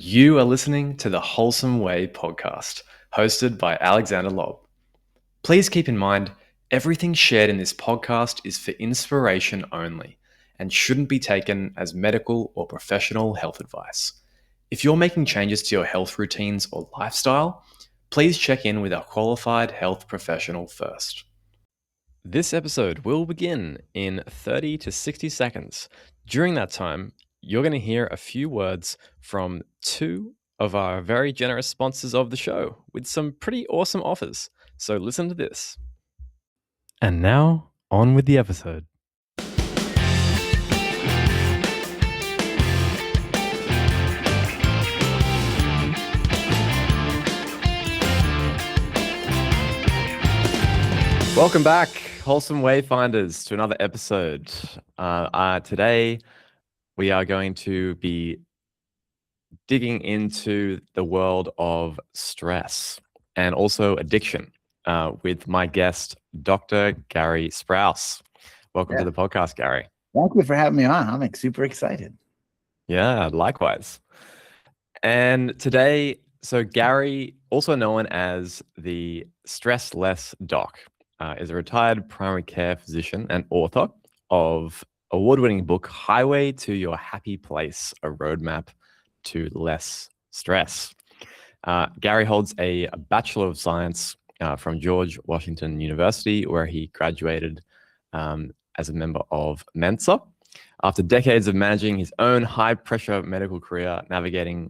You are listening to the Wholesome Way podcast, hosted by Alexander Lobb. Please keep in mind, everything shared in this podcast is for inspiration only and shouldn't be taken as medical or professional health advice. If you're making changes to your health routines or lifestyle, please check in with our qualified health professional first. This episode will begin in 30 to 60 seconds. During that time, you're going to hear a few words from two of our very generous sponsors of the show with some pretty awesome offers. So listen to this. And now, on with the episode. Welcome back, Wholesome Wayfinders, to another episode. Today, we are going to be digging into the world of stress and also addiction with my guest, Dr. Gary Sprouse. Welcome to the podcast, Gary. Thank you for having me on. I'm super excited. Yeah, likewise. And today, so Gary, also known as the Stress Less Doc, is a retired primary care physician and author of award-winning book, Highway to Your Happy Place, A Roadmap to Less Stress. Gary holds a Bachelor of Science from George Washington University, where he graduated as a member of Mensa. After decades of managing his own high-pressure medical career, navigating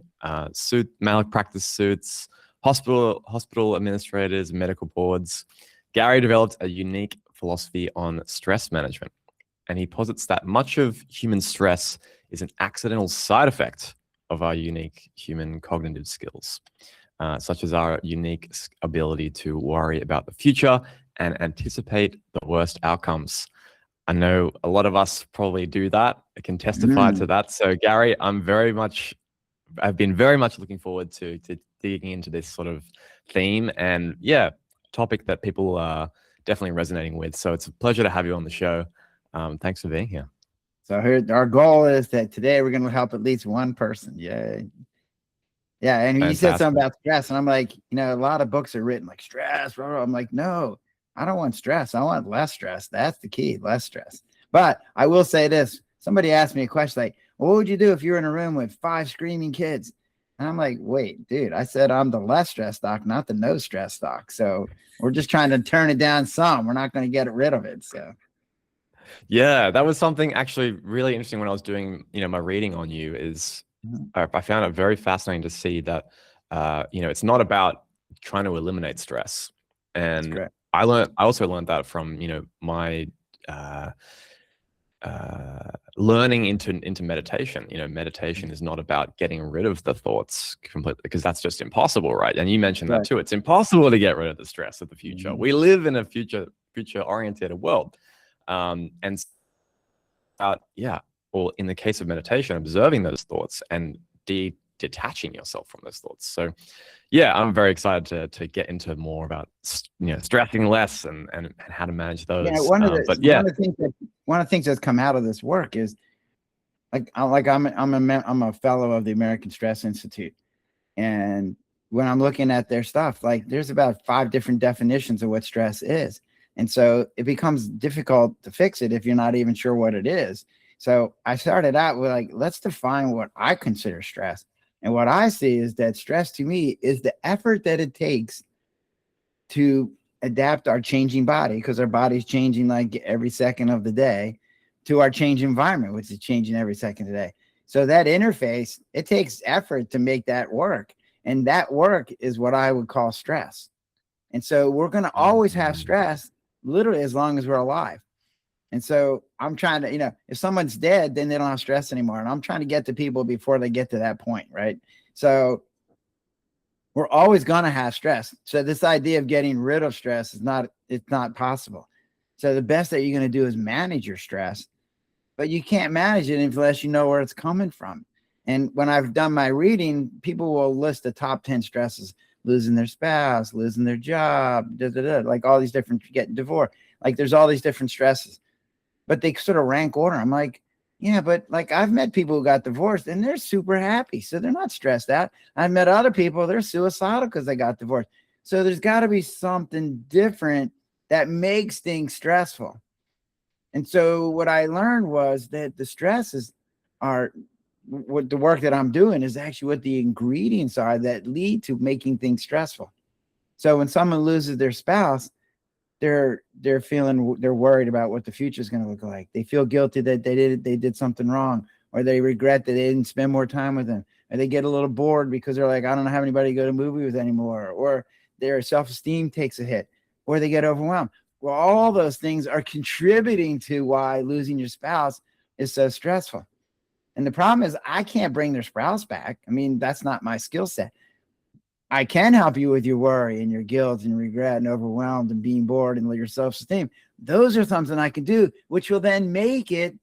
malpractice suits, hospital administrators, medical boards, Gary developed a unique philosophy on stress management. And he posits that much of human stress is an accidental side effect of our unique human cognitive skills, such as our unique ability to worry about the future and anticipate the worst outcomes. I know a lot of us probably do that. I can testify to that. So Gary, I've been very much looking forward to digging into this sort of theme and topic that people are definitely resonating with. So it's a pleasure to have you on the show. Thanks for being here. So here, our goal is that today we're going to help at least one person. Yay. Yeah. And you said something about stress, and I'm like, a lot of books are written like stress. Blah, blah. I'm like, no, I don't want stress. I want less stress. That's the key, less stress. But I will say this. Somebody asked me a question like, what would you do if you were in a room with 5 screaming kids? And I'm like, wait, dude, I said I'm the less stress doc, not the no stress doc. So we're just trying to turn it down some. We're not going to get rid of it. So. Yeah, that was something actually really interesting when I was doing, my reading on you is I found it very fascinating to see that, it's not about trying to eliminate stress. And I also learned that from, my learning into meditation. Meditation is not about getting rid of the thoughts completely, because that's just impossible, right? And you mentioned that too. It's impossible to get rid of the stress of the future. We live in a future oriented world. And or in the case of meditation, observing those thoughts and detaching yourself from those thoughts. So I'm very excited to get into more about stressing less and how to manage those. One of the things that's come out of this work is I'm a fellow of the American Stress Institute, and when I'm looking at their stuff, like there's about 5 different definitions of what stress is. And so it becomes difficult to fix it if you're not even sure what it is. So I started out with let's define what I consider stress. And what I see is that stress to me is the effort that it takes to adapt our changing body, because our body's changing like every second of the day, to our changing environment, which is changing every second of the day. So that interface, it takes effort to make that work. And that work is what I would call stress. And so we're going to always have stress literally as long as we're alive. And so I'm trying to, if someone's dead, then they don't have stress anymore. And I'm trying to get to people before they get to that point, right? So we're always going to have stress. So this idea of getting rid of stress it's not possible. So the best that you're going to do is manage your stress, but you can't manage it unless you know where it's coming from. And when I've done my reading, people will list the top 10 stresses: losing their spouse, losing their job, like all these different, getting divorced. Like there's all these different stresses, but they sort of rank order. I'm like, Yeah, but like I've met people who got divorced and they're super happy. So they're not stressed out. I've met other people, they're suicidal because they got divorced. So there's got to be something different that makes things stressful. And so what I learned was that the stresses are what the work that I'm doing is actually what the ingredients are that lead to making things stressful. So when someone loses their spouse, they're feeling they're worried about what the future is going to look like. They feel guilty that they did something wrong, or they regret that they didn't spend more time with them, or they get a little bored because they're like, I don't have anybody to go to movie with anymore, or their self-esteem takes a hit, or they get overwhelmed. Well, all those things are contributing to why losing your spouse is so stressful. And the problem is I can't bring their spouse back. I mean, that's not my skill set. I can help you with your worry and your guilt and regret and overwhelmed and being bored and your self-esteem. Those are something I can do, which will then make it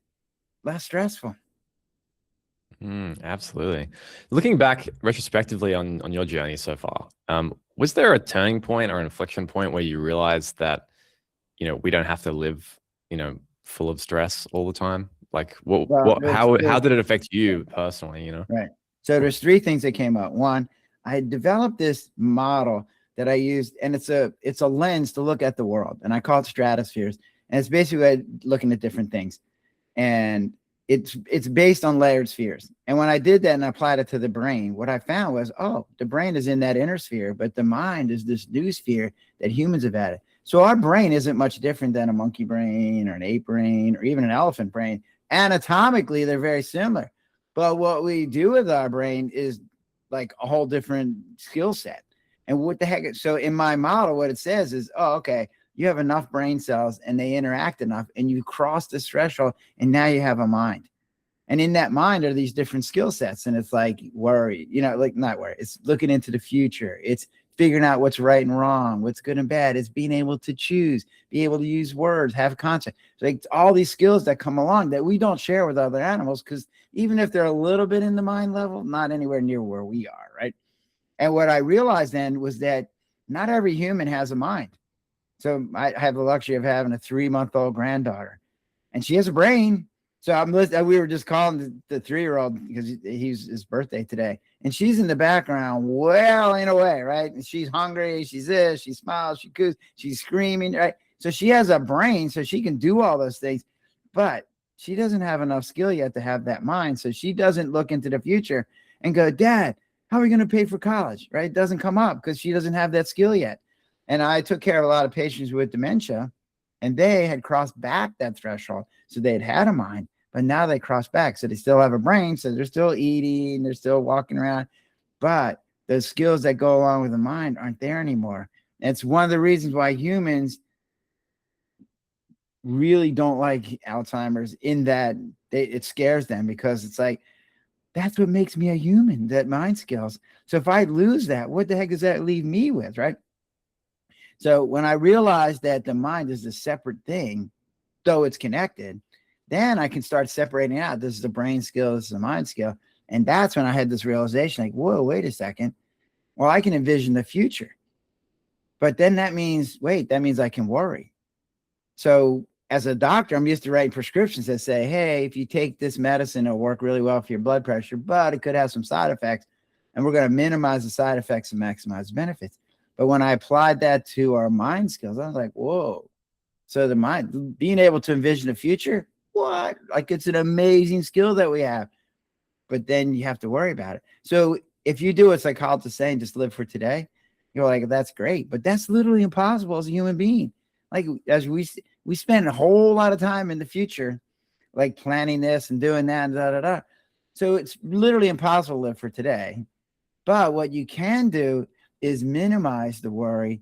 less stressful. Absolutely. Looking back retrospectively on your journey so far, was there a turning point or an inflection point where you realized that, we don't have to live, full of stress all the time? Like how did it affect you personally, Right. So there's three things that came up. One, I developed this model that I used, and it's a lens to look at the world, and I call it stratospheres. And it's basically looking at different things. And it's based on layered spheres. And when I did that and applied it to the brain, what I found was, the brain is in that inner sphere, but the mind is this new sphere that humans have added. So our brain isn't much different than a monkey brain or an ape brain or even an elephant brain. Anatomically, they're very similar. But what we do with our brain is like a whole different skill set. And what the heck? So in my model, what it says is, okay, you have enough brain cells and they interact enough and you cross this threshold and now you have a mind. And in that mind are these different skill sets. And it's like worry, like not worry. It's looking into the future. It's figuring out what's right and wrong, what's good and bad. It's being able to choose, be able to use words, have concept. So like all these skills that come along that we don't share with other animals, because even if they're a little bit in the mind level, not anywhere near where we are, right? And what I realized then was that not every human has a mind. So I have the luxury of having a 3-month-old granddaughter, and she has a brain. So I'm listening. We were just calling the 3-year-old because he's his birthday today, and she's in the background, wailing away, right? And she's hungry. She's this. She smiles. She coos. She's screaming, right? So she has a brain, so she can do all those things, but she doesn't have enough skill yet to have that mind. So she doesn't look into the future and go, Dad, how are we going to pay for college? Right? It doesn't come up because she doesn't have that skill yet. And I took care of a lot of patients with dementia, and they had crossed back that threshold. So they had a mind, but now they crossed back. So they still have a brain. So they're still eating, they're still walking around, but the skills that go along with the mind aren't there anymore. And it's one of the reasons why humans really don't like Alzheimer's, in that it scares them, because it's like, that's what makes me a human, that mind skills. So if I lose that, what the heck does that leave me with, right? So when I realized that the mind is a separate thing, though it's connected, then I can start separating out. This is a brain skill, this is a mind skill. And that's when I had this realization, like, whoa, wait a second. Well, I can envision the future. But then that means I can worry. So as a doctor, I'm used to writing prescriptions that say, hey, if you take this medicine, it'll work really well for your blood pressure, but it could have some side effects. And we're going to minimize the side effects and maximize the benefits. But when I applied that to our mind skills, I was like, whoa. So the mind, being able to envision the future, what? Like, it's an amazing skill that we have. But then you have to worry about it. So if you do what psychologists are saying, just live for today, you're like, that's great. But that's literally impossible as a human being. Like, as we spend a whole lot of time in the future, like planning this and doing that and da, da, da. So it's literally impossible to live for today. But what you can do is minimize the worry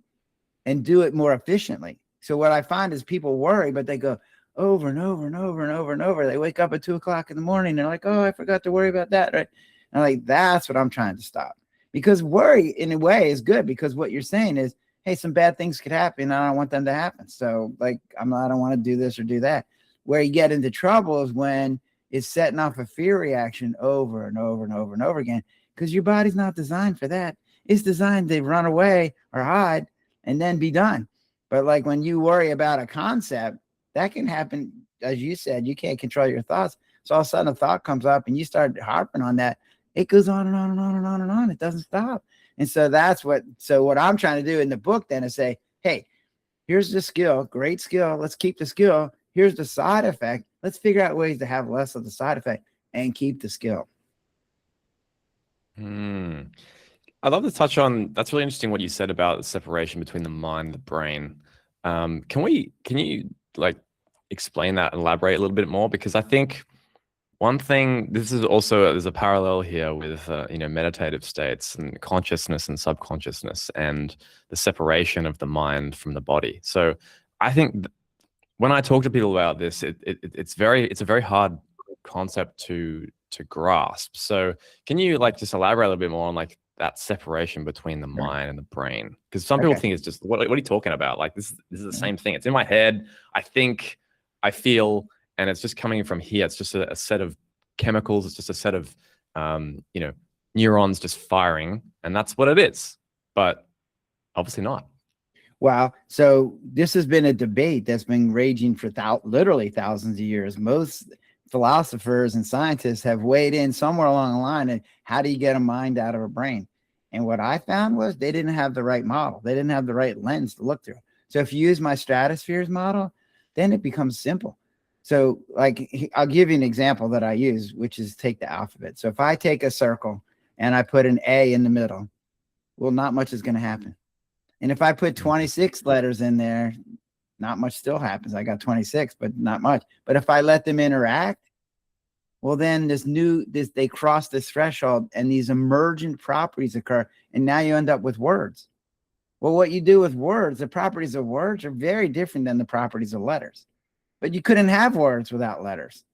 and do it more efficiently. So what I find is people worry, but they go over and over and over and over and over. They wake up at 2:00 in the morning. They're like, oh, I forgot to worry about that. Right. And I'm like, that's what I'm trying to stop, because worry in a way is good, because what you're saying is, hey, some bad things could happen, and I don't want them to happen. So like, I don't want to do this or do that. Where you get into trouble is when it's setting off a fear reaction over and over and over and over again, because your body's not designed for that. It's designed to run away or hide and then be done. But like when you worry about a concept, that can happen. As you said, you can't control your thoughts. So all of a sudden a thought comes up and you start harping on that. It goes on and on and on and on and on. It doesn't stop. And so what I'm trying to do in the book then is say, hey, here's the skill, great skill. Let's keep the skill. Here's the side effect. Let's figure out ways to have less of the side effect and keep the skill. I'd love to touch on, that's really interesting what you said about the separation between the mind and the brain. Can you like explain that, elaborate a little bit more? Because I think one thing, this is also, there's a parallel here with, meditative states and consciousness and subconsciousness and the separation of the mind from the body. So I think when I talk to people about this, it's a very hard concept to grasp. So can you like just elaborate a little bit more on like that separation between the mind and the brain? Because some people think it's just, what are you talking about? Like this is the same thing. It's in my head. I think, I feel, and it's just coming from here. It's just a set of chemicals. It's just a set of, neurons just firing, and that's what it is. But obviously not. Wow. So this has been a debate that's been raging for literally thousands of years. Most philosophers and scientists have weighed in somewhere along the line and how do you get a mind out of a brain? And what I found was they didn't have the right model. They didn't have the right lens to look through. So if you use my stratospheres model, then it becomes simple. So like, I'll give you an example that I use, which is take the alphabet. So if I take a circle and I put an A in the middle, well, not much is going to happen. And if I put 26 letters in there, not much still happens. I got 26, but not much. But if I let them interact, well, then they cross this threshold and these emergent properties occur. And now you end up with words. Well, what you do with words, the properties of words are very different than the properties of letters. But you couldn't have words without letters.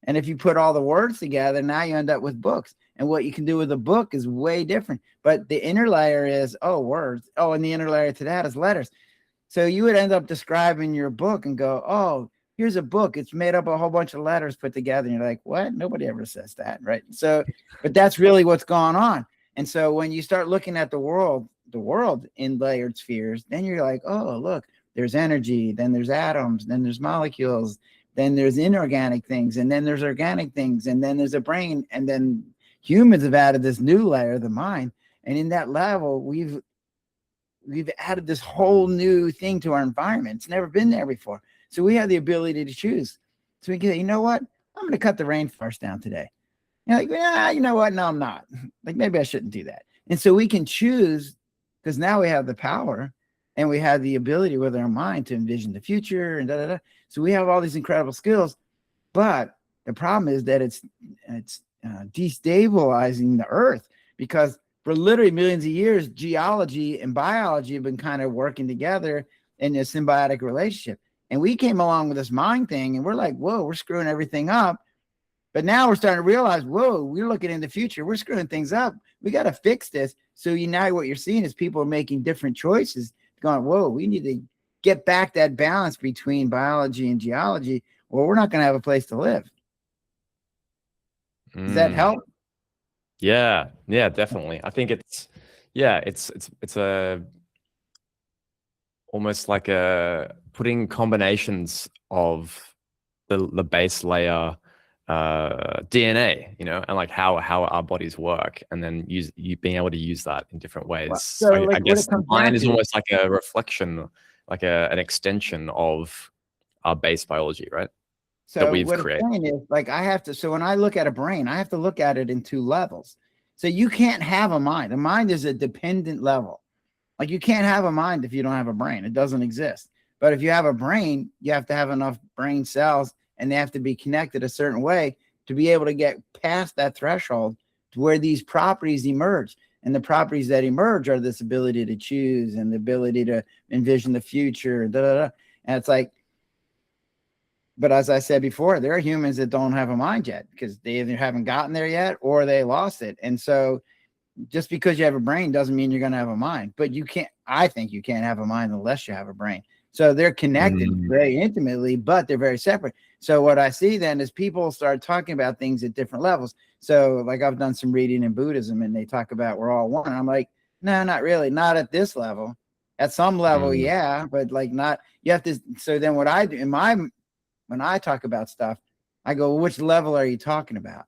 And if you put all the words together, now you end up with books. And what you can do with a book is way different. But the inner layer is, words. Oh, and the inner layer to that is letters. So you would end up describing your book and go, oh, here's a book. It's made up of a whole bunch of letters put together. And you're like, what? Nobody ever says that, right? So, but that's really what's going on. And so when you start looking at the world in layered spheres, then you're like, oh, look, there's energy, then there's atoms, then there's molecules, then there's inorganic things, and then there's organic things, and then there's a brain, and then humans have added this new layer, the mind. And in that level, we've added this whole new thing to our environment. It's never been there before. So we have the ability to choose. So we can say, you know what? I'm going to cut the rainforest down today. You're like, yeah, you know what? No, I'm not. Like, maybe I shouldn't do that. And so we can choose because now we have the power and we have the ability with our mind to envision the future and da. So we have all these incredible skills, but the problem is that it's destabilizing the earth because for literally millions of years, geology and biology have been kind of working together in a symbiotic relationship. And we came along with this mind thing and we're like, whoa, we're screwing everything up. But now we're starting to realize, whoa, we're looking in the future. We're screwing things up. We got to fix this. So now what you're seeing is people are making different choices, going, whoa, we need to get back that balance between biology and geology, or we're not going to have a place to live. Does that help? Yeah, definitely. I think it's a almost like putting combinations of the base layer DNA, and like how our bodies work, and then being able to use that in different ways. Well, so I guess mine is almost like a reflection, like an extension of our base biology, right? So that we've what created. I'm saying is, like, so when I look at a brain, I have to look at it in two levels. So you can't have a mind. A mind is a dependent level. Like you can't have a mind if you don't have a brain. It doesn't exist. But if you have a brain, you have to have enough brain cells and they have to be connected a certain way to be able to get past that threshold to where these properties emerge. And the properties that emerge are this ability to choose and the ability to envision the future. And it's like, but as I said before, there are humans that don't have a mind yet because they either haven't gotten there yet or they lost it. And so just because you have a brain doesn't mean you're going to have a mind. But I think you can't have a mind unless you have a brain. So they're connected very intimately, but they're very separate. So what I see then is people start talking about things at different levels. So like I've done some reading in Buddhism and they talk about we're all one. I'm like, no, not really. Not at this level. At some level, yeah, but like not, you have to. So then what I do when I talk about stuff, I go, well, which level are you talking about?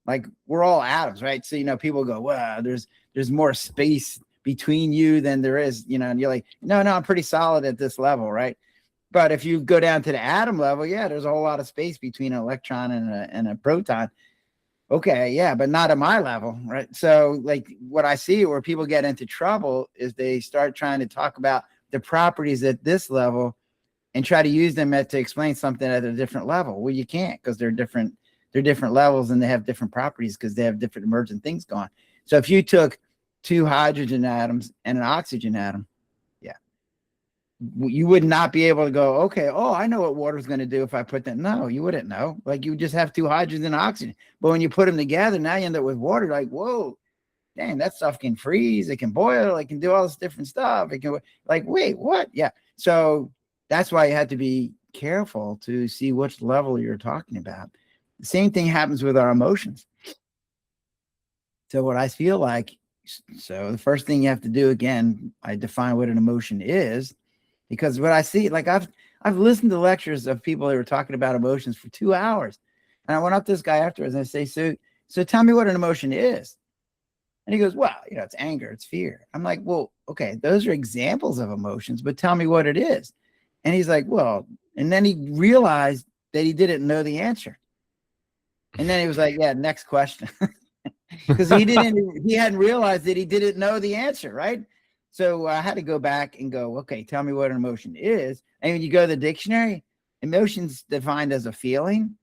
Like, we're all atoms, right? So, people go, well, there's more space between you than there is, and you're like, no, I'm pretty solid at this level, right? But if you go down to the atom level, yeah, there's a whole lot of space between an electron and a proton. Okay, yeah, but not at my level, right? So, like, what I see where people get into trouble is they start trying to talk about the properties at this level and try to use them to explain something at a different level. Well, you can't, because they're different levels, and they have different properties because they have different emergent things going. So if you took 2 hydrogen atoms and an oxygen atom, yeah, you would not be able to go, okay, I know what water's going to do if I put that. No, you wouldn't know. Like, you would just have 2 hydrogens and oxygen. But when you put them together, now you end up with water. Like, whoa, dang, that stuff can freeze, it can boil, it can do all this different stuff. It can, like, wait, what? Yeah. So that's why you have to be careful to see which level you're talking about. The same thing happens with our emotions. So what I feel like, so the first thing you have to do, again, I define what an emotion is, because what I see, like, I've listened to lectures of people that were talking about emotions for 2 hours. And I went up to this guy afterwards and I say, so tell me what an emotion is. And he goes, well, it's anger, it's fear. I'm like, well, okay, those are examples of emotions, but tell me what it is. And he's like, well, and then he realized that he didn't know the answer. And then he was like, yeah, next question. Because he hadn't realized that he didn't know the answer, right? So I had to go back and go, okay, tell me what an emotion is. And when you go to the dictionary, emotion's defined as a feeling.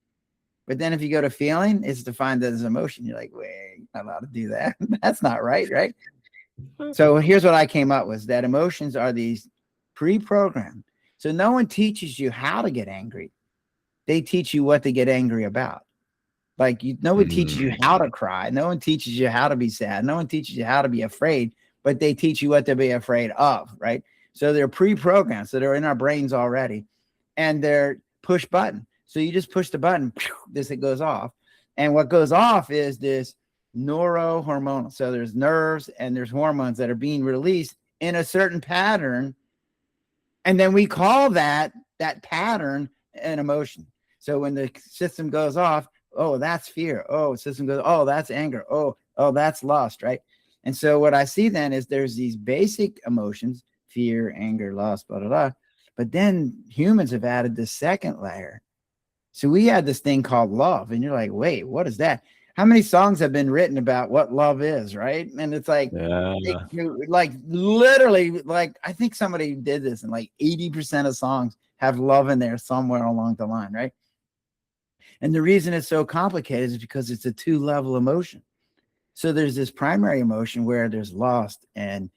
But then if you go to feeling, it's defined as emotion. You're like, wait, I'm not allowed to do that. That's not right, right? So here's what I came up with, that emotions are these pre-programmed. So no one teaches you how to get angry. They teach you what to get angry about. Like, no one teaches you how to cry. No one teaches you how to be sad. No one teaches you how to be afraid, but they teach you what to be afraid of, right? So they're pre-programmed. So they're in our brains already, and they're push button. So you just push the button, it goes off. And what goes off is this neurohormonal. So there's nerves and there's hormones that are being released in a certain pattern. And then we call that pattern an emotion. So when the system goes off, oh, that's fear. Oh, system goes, oh, that's anger. Oh, that's lust, right? And so what I see then is there's these basic emotions, fear, anger, lust, blah, blah, blah. But then humans have added this second layer. So we had this thing called love. And you're like, wait, what is that? How many songs have been written about what love is, right? And it's like, like literally, like, I think somebody did this, and like 80% of songs have love in there somewhere along the line, right? And the reason it's so complicated is because it's a 2-level emotion. So there's this primary emotion where there's lust and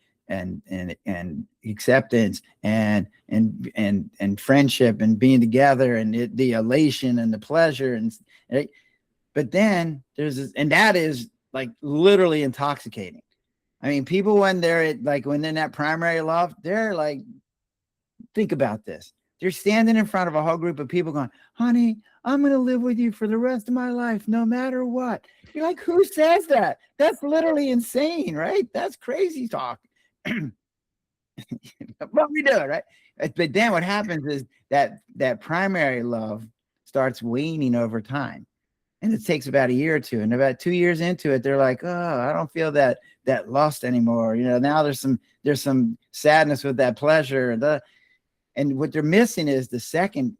acceptance and friendship and being together and the elation and the pleasure, and right? But then there's this, and that is like literally intoxicating. I mean, people when they're in that primary love, they're like, think about this. They're standing in front of a whole group of people going, honey, I'm going to live with you for the rest of my life, no matter what. You're like, who says that? That's literally insane, right? That's crazy talk. But we do it, right? But then what happens is that primary love starts waning over time. And it takes about a year or two. And about 2 years into it, they're like, oh, I don't feel that lust anymore. Now there's some sadness with that pleasure. And what they're missing is the second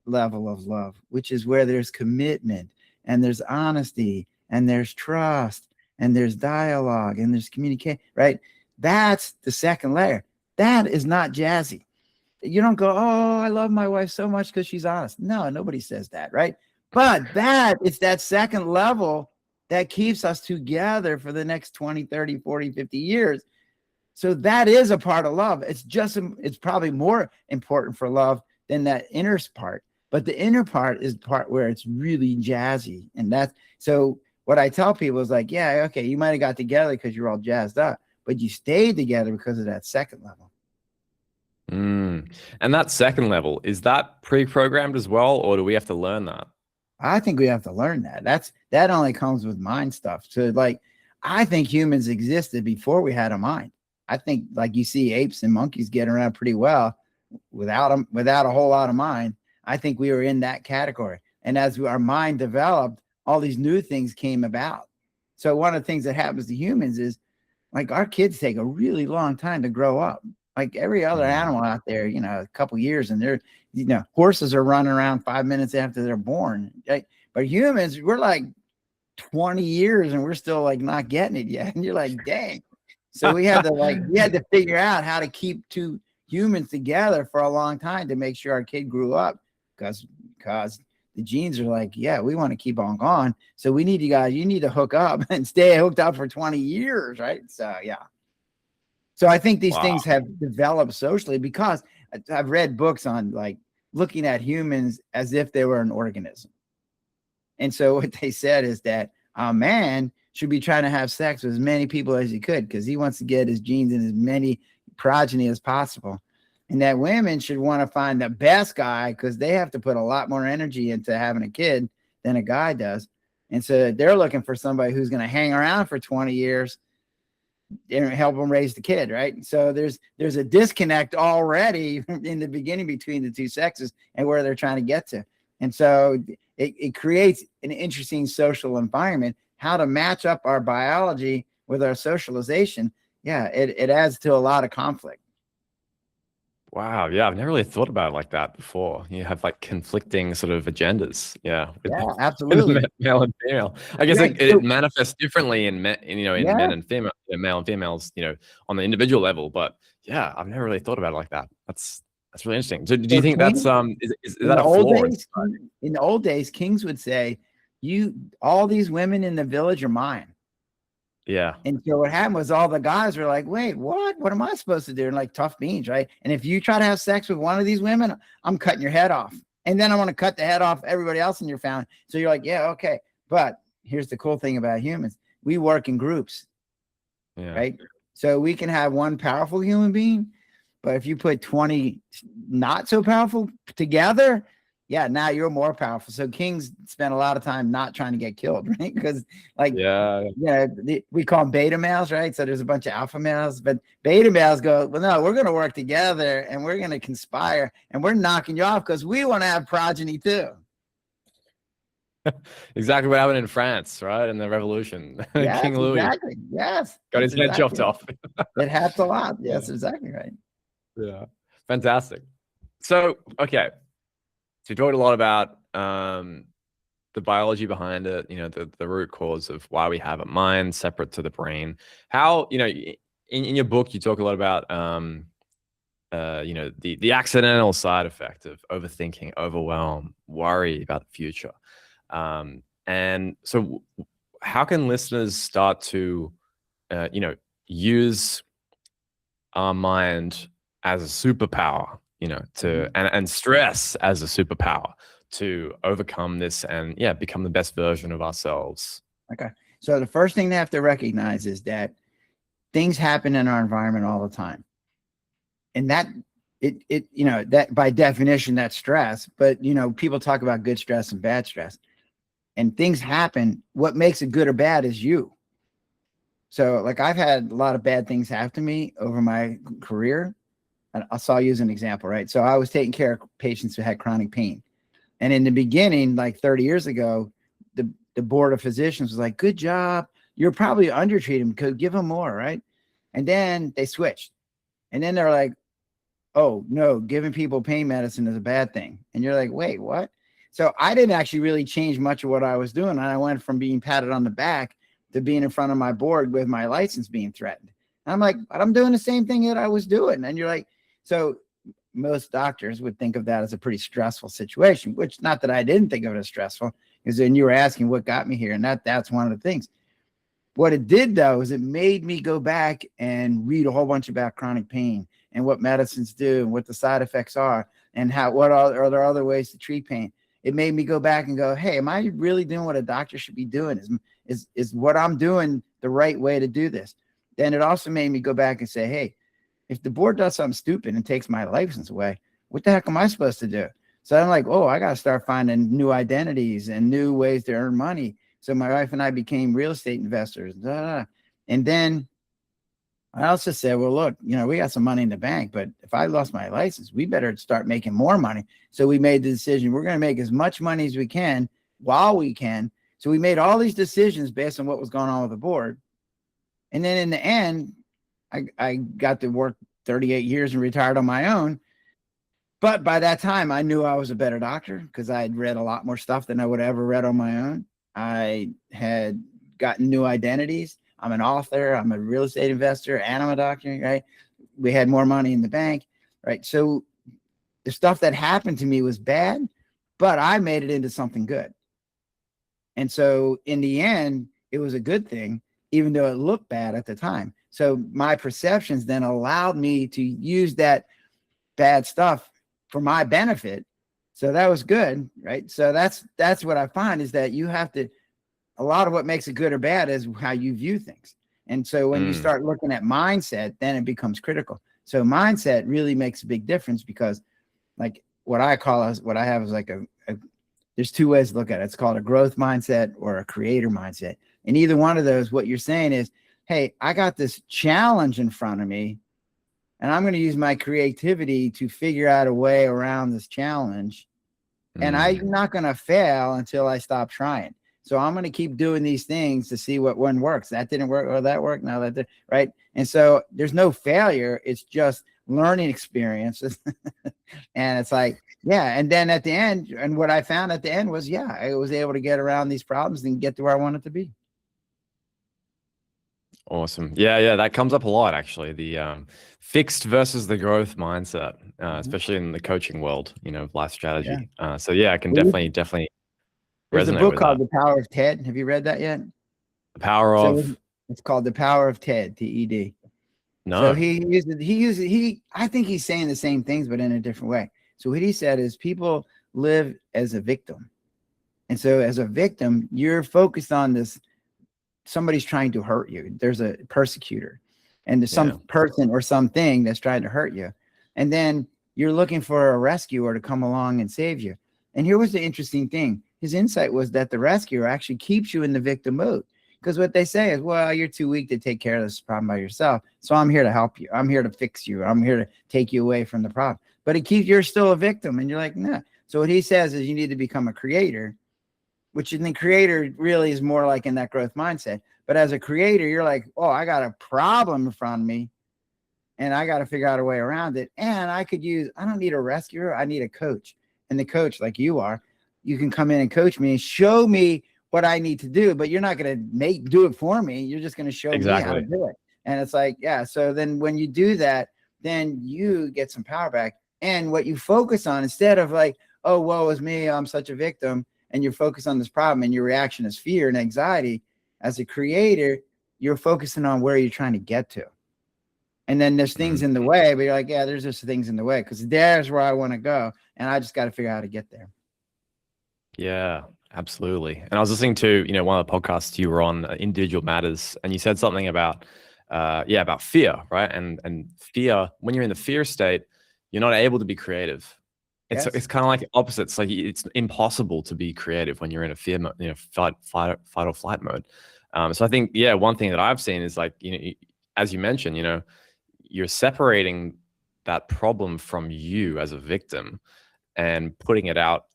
level of love, which is where there's commitment and there's honesty and there's trust and there's dialogue and there's communication, right? That's the second layer. That is not jazzy. You don't go, oh, I love my wife so much because she's honest. No, nobody says that, right? But it's that second level that keeps us together for the next 20, 30, 40, 50 years. So that is a part of love. It's probably more important for love than that inner part. But the inner part is the part where it's really jazzy. And so what I tell people is like, yeah, okay, you might have got together because you're all jazzed up, but you stayed together because of that second level. And that second level, is that pre-programmed as well, or do we have to learn that? I think we have to learn that. That only comes with mind stuff. So like, I think humans existed before we had a mind. I think like you see apes and monkeys get around pretty well without a whole lot of mind. I think we were in that category. And as our mind developed, all these new things came about. So one of the things that happens to humans is like our kids take a really long time to grow up. Like every other animal out there, a couple years, and they're, horses are running around 5 minutes after they're born. But humans, we're like 20 years and we're still like not getting it yet. And you're like, dang. So we had to figure out how to keep two humans together for a long time to make sure our kid grew up, because the genes are like, yeah, we want to keep on going. So we need you need to hook up and stay hooked up for 20 years. Right. So, yeah. So I think these things have developed socially because I've read books on like looking at humans as if they were an organism. And so what they said is that a man should be trying to have sex with as many people as he could because he wants to get his genes in as many progeny as possible. And that women should want to find the best guy because they have to put a lot more energy into having a kid than a guy does. And so they're looking for somebody who's going to hang around for 20 years and help them raise the kid, right? So there's a disconnect already in the beginning between the two sexes and where they're trying to get to. And so it creates an interesting social environment, how to match up our biology with our socialization. Yeah, it adds to a lot of conflict. Wow. Yeah. I've never really thought about it like that before. You have like conflicting sort of agendas. Yeah. Yeah, absolutely. Male and female. I guess it manifests differently in men, men and female, male and females, on the individual level. But yeah, I've never really thought about it like that. That's really interesting. So do you think that's, is that a flaw? In the old days, kings would say, all these women in the village are mine. Yeah. And so what happened was all the guys were like, wait, what? What am I supposed to do? And like tough beans, right? And if you try to have sex with one of these women, I'm cutting your head off. And then I want to cut the head off everybody else in your family. So you're like, yeah, okay. But here's the cool thing about humans. We work in groups, right? So we can have one powerful human being, but if you put 20 not so powerful together, yeah, now you're more powerful. So kings spend a lot of time not trying to get killed, right? Because we call them beta males, right? So there's a bunch of alpha males, but beta males go, well, no, we're going to work together and we're going to conspire and we're knocking you off because we want to have progeny too. Exactly what happened in France, right? In the revolution. Yes, King Louis. Exactly. Yes. Got his head chopped off. It happens a lot. Yes, exactly right. Yeah. Fantastic. So, okay. So you talked a lot about the biology behind it, the root cause of why we have a mind separate to the brain. How, in your book, you talk a lot about, the accidental side effect of overthinking, overwhelm, worry about the future. And so how can listeners start to, use our mind as a superpower, and stress as a superpower to overcome this and become the best version of ourselves? Okay. So the first thing they have to recognize is that things happen in our environment all the time. And that that by definition, that's stress, but people talk about good stress and bad stress, and things happen. What makes it good or bad is you. So like I've had a lot of bad things happen to me over my career. I saw you as an example, right? So I was taking care of patients who had chronic pain. And in the beginning, like 30 years ago, the board of physicians was like, good job. You're probably undertreating because give them more, right? And then they switched. And then they're like, oh, no, giving people pain medicine is a bad thing. And you're like, wait, what? So I didn't actually really change much of what I was doing. And I went from being patted on the back to being in front of my board with my license being threatened. And I'm like, but I'm doing the same thing that I was doing. And you're like, so most doctors would think of that as a pretty stressful situation, which not that I didn't think of it as stressful, because then you were asking what got me here. And that's one of the things. What it did, though, is it made me go back and read a whole bunch about chronic pain and what medicines do and what the side effects are and are there other ways to treat pain. It made me go back and go, hey, am I really doing what a doctor should be doing? Is what I'm doing the right way to do this? Then it also made me go back and say, hey, if the board does something stupid and takes my license away, what the heck am I supposed to do? So I'm like, oh, I got to start finding new identities and new ways to earn money. So my wife and I became real estate investors. And then I also said, well, look, we got some money in the bank, but if I lost my license, we better start making more money. So we made the decision, we're going to make as much money as we can while we can. So we made all these decisions based on what was going on with the board. And then in the end, I got to work 38 years and retired on my own. But by that time, I knew I was a better doctor because I had read a lot more stuff than I would have ever read on my own. I had gotten new identities. I'm an author, I'm a real estate investor, and I'm a doctor, right? We had more money in the bank, right? So the stuff that happened to me was bad, but I made it into something good. And so in the end, it was a good thing, even though it looked bad at the time. So my perceptions then allowed me to use that bad stuff for my benefit. So that was good, right? So that's what I find is that you have to, a lot of what makes it good or bad is how you view things. And so when you start looking at mindset, then it becomes critical. So mindset really makes a big difference because like what I have is like there's two ways to look at it. It's called a growth mindset or a creator mindset. And either one of those, what you're saying is, hey, I got this challenge in front of me and I'm going to use my creativity to figure out a way around this challenge. And I'm not going to fail until I stop trying. So I'm going to keep doing these things to see what one works. That didn't work. Or that worked. No, that did. Right. And so there's no failure. It's just learning experiences. And it's like, yeah. And then at the end, and what I found at the end was, yeah, I was able to get around these problems and get to where I wanted to be. Awesome. Yeah, that comes up a lot, actually. The fixed versus the growth mindset, especially in the coaching world, life strategy. Yeah. So yeah, I can definitely There's a resonate book with called that. The Power of TED. Have you read that yet? The power So of it's called The Power of TED, TED. So no. I think he's saying the same things, but in a different way. So what he said is people live as a victim. And so as a victim, you're focused on this. Somebody's trying to hurt you. There's a persecutor and there's some person or something that's trying to hurt you. And then you're looking for a rescuer to come along and save you. And here was the interesting thing. His insight was that the rescuer actually keeps you in the victim mode. Because what they say is, well, you're too weak to take care of this problem by yourself. So I'm here to help you. I'm here to fix you. I'm here to take you away from the problem. But you're still a victim. And you're like, nah. So what he says is you need to become a creator, which in the creator really is more like in that growth mindset. But as a creator, you're like, oh, I got a problem in front of me and I got to figure out a way around it. And I don't need a rescuer. I need a coach. And the coach, like you are, you can come in and coach me and show me what I need to do, but you're not going to do it for me. You're just going to show me how to do it. And it's like, yeah. So then when you do that, then you get some power back. And what you focus on, instead of like, oh, woe is me, I'm such a victim, and you're focused on this problem and your reaction is fear and anxiety, as a creator, you're focusing on where you're trying to get to. And then there's things in the way, but you're like, yeah, there's just things in the way because there's where I want to go. And I just got to figure out how to get there. Yeah, absolutely. And I was listening to, one of the podcasts you were on, Individual Matters, and you said something about, about fear, right? And fear, when you're in the fear state, you're not able to be creative. It's kind of like opposites. Like it's impossible to be creative when you're in a fear mode, fight or flight mode. So I think, one thing that I've seen is like, as you mentioned, you're separating that problem from you as a victim and putting it out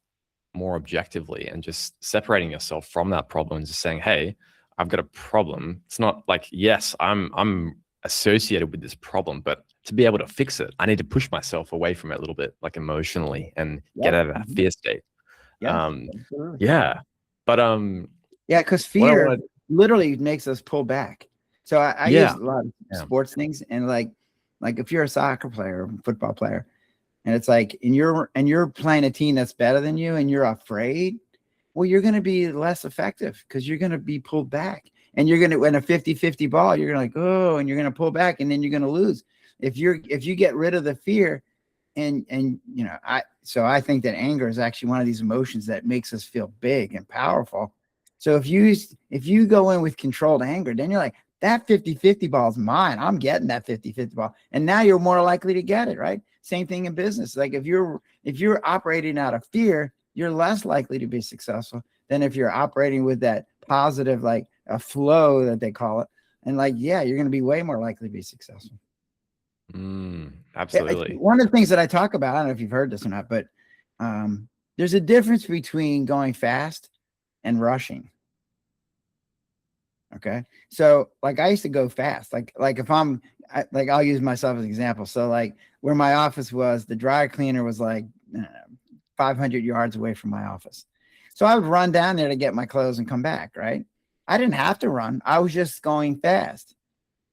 more objectively and just separating yourself from that problem and just saying, hey, I've got a problem. It's not like, yes, I'm associated with this problem, but to be able to fix it, I need to push myself away from it a little bit, like emotionally, and get out of that fear state. But because fear literally makes us pull back. So I use a lot of sports things, and like if you're a soccer player, football player, and it's like, and you're playing a team that's better than you, and you're afraid, well, you're going to be less effective because you're going to be pulled back, and you're going to, when a 50-50 ball, you're going to like, oh, and you're going to pull back, and then you're going to lose. If you get rid of the fear, and I think that anger is actually one of these emotions that makes us feel big and powerful. So if you go in with controlled anger, then you're like, that 50-50 ball is mine. I'm getting that 50-50 ball. And now you're more likely to get it, right? Same thing in business. Like if you're operating out of fear, you're less likely to be successful than if you're operating with that positive, like a flow that they call it. And like, yeah, you're going to be way more likely to be successful. Absolutely. One of the things that I talk about, I don't know if you've heard this or not, but there's a difference between going fast and rushing. Okay. So like I used to go fast. Like if I'll use myself as an example. So like where my office was, the dry cleaner was like 500 yards away from my office. So I would run down there to get my clothes and come back. Right. I didn't have to run. I was just going fast.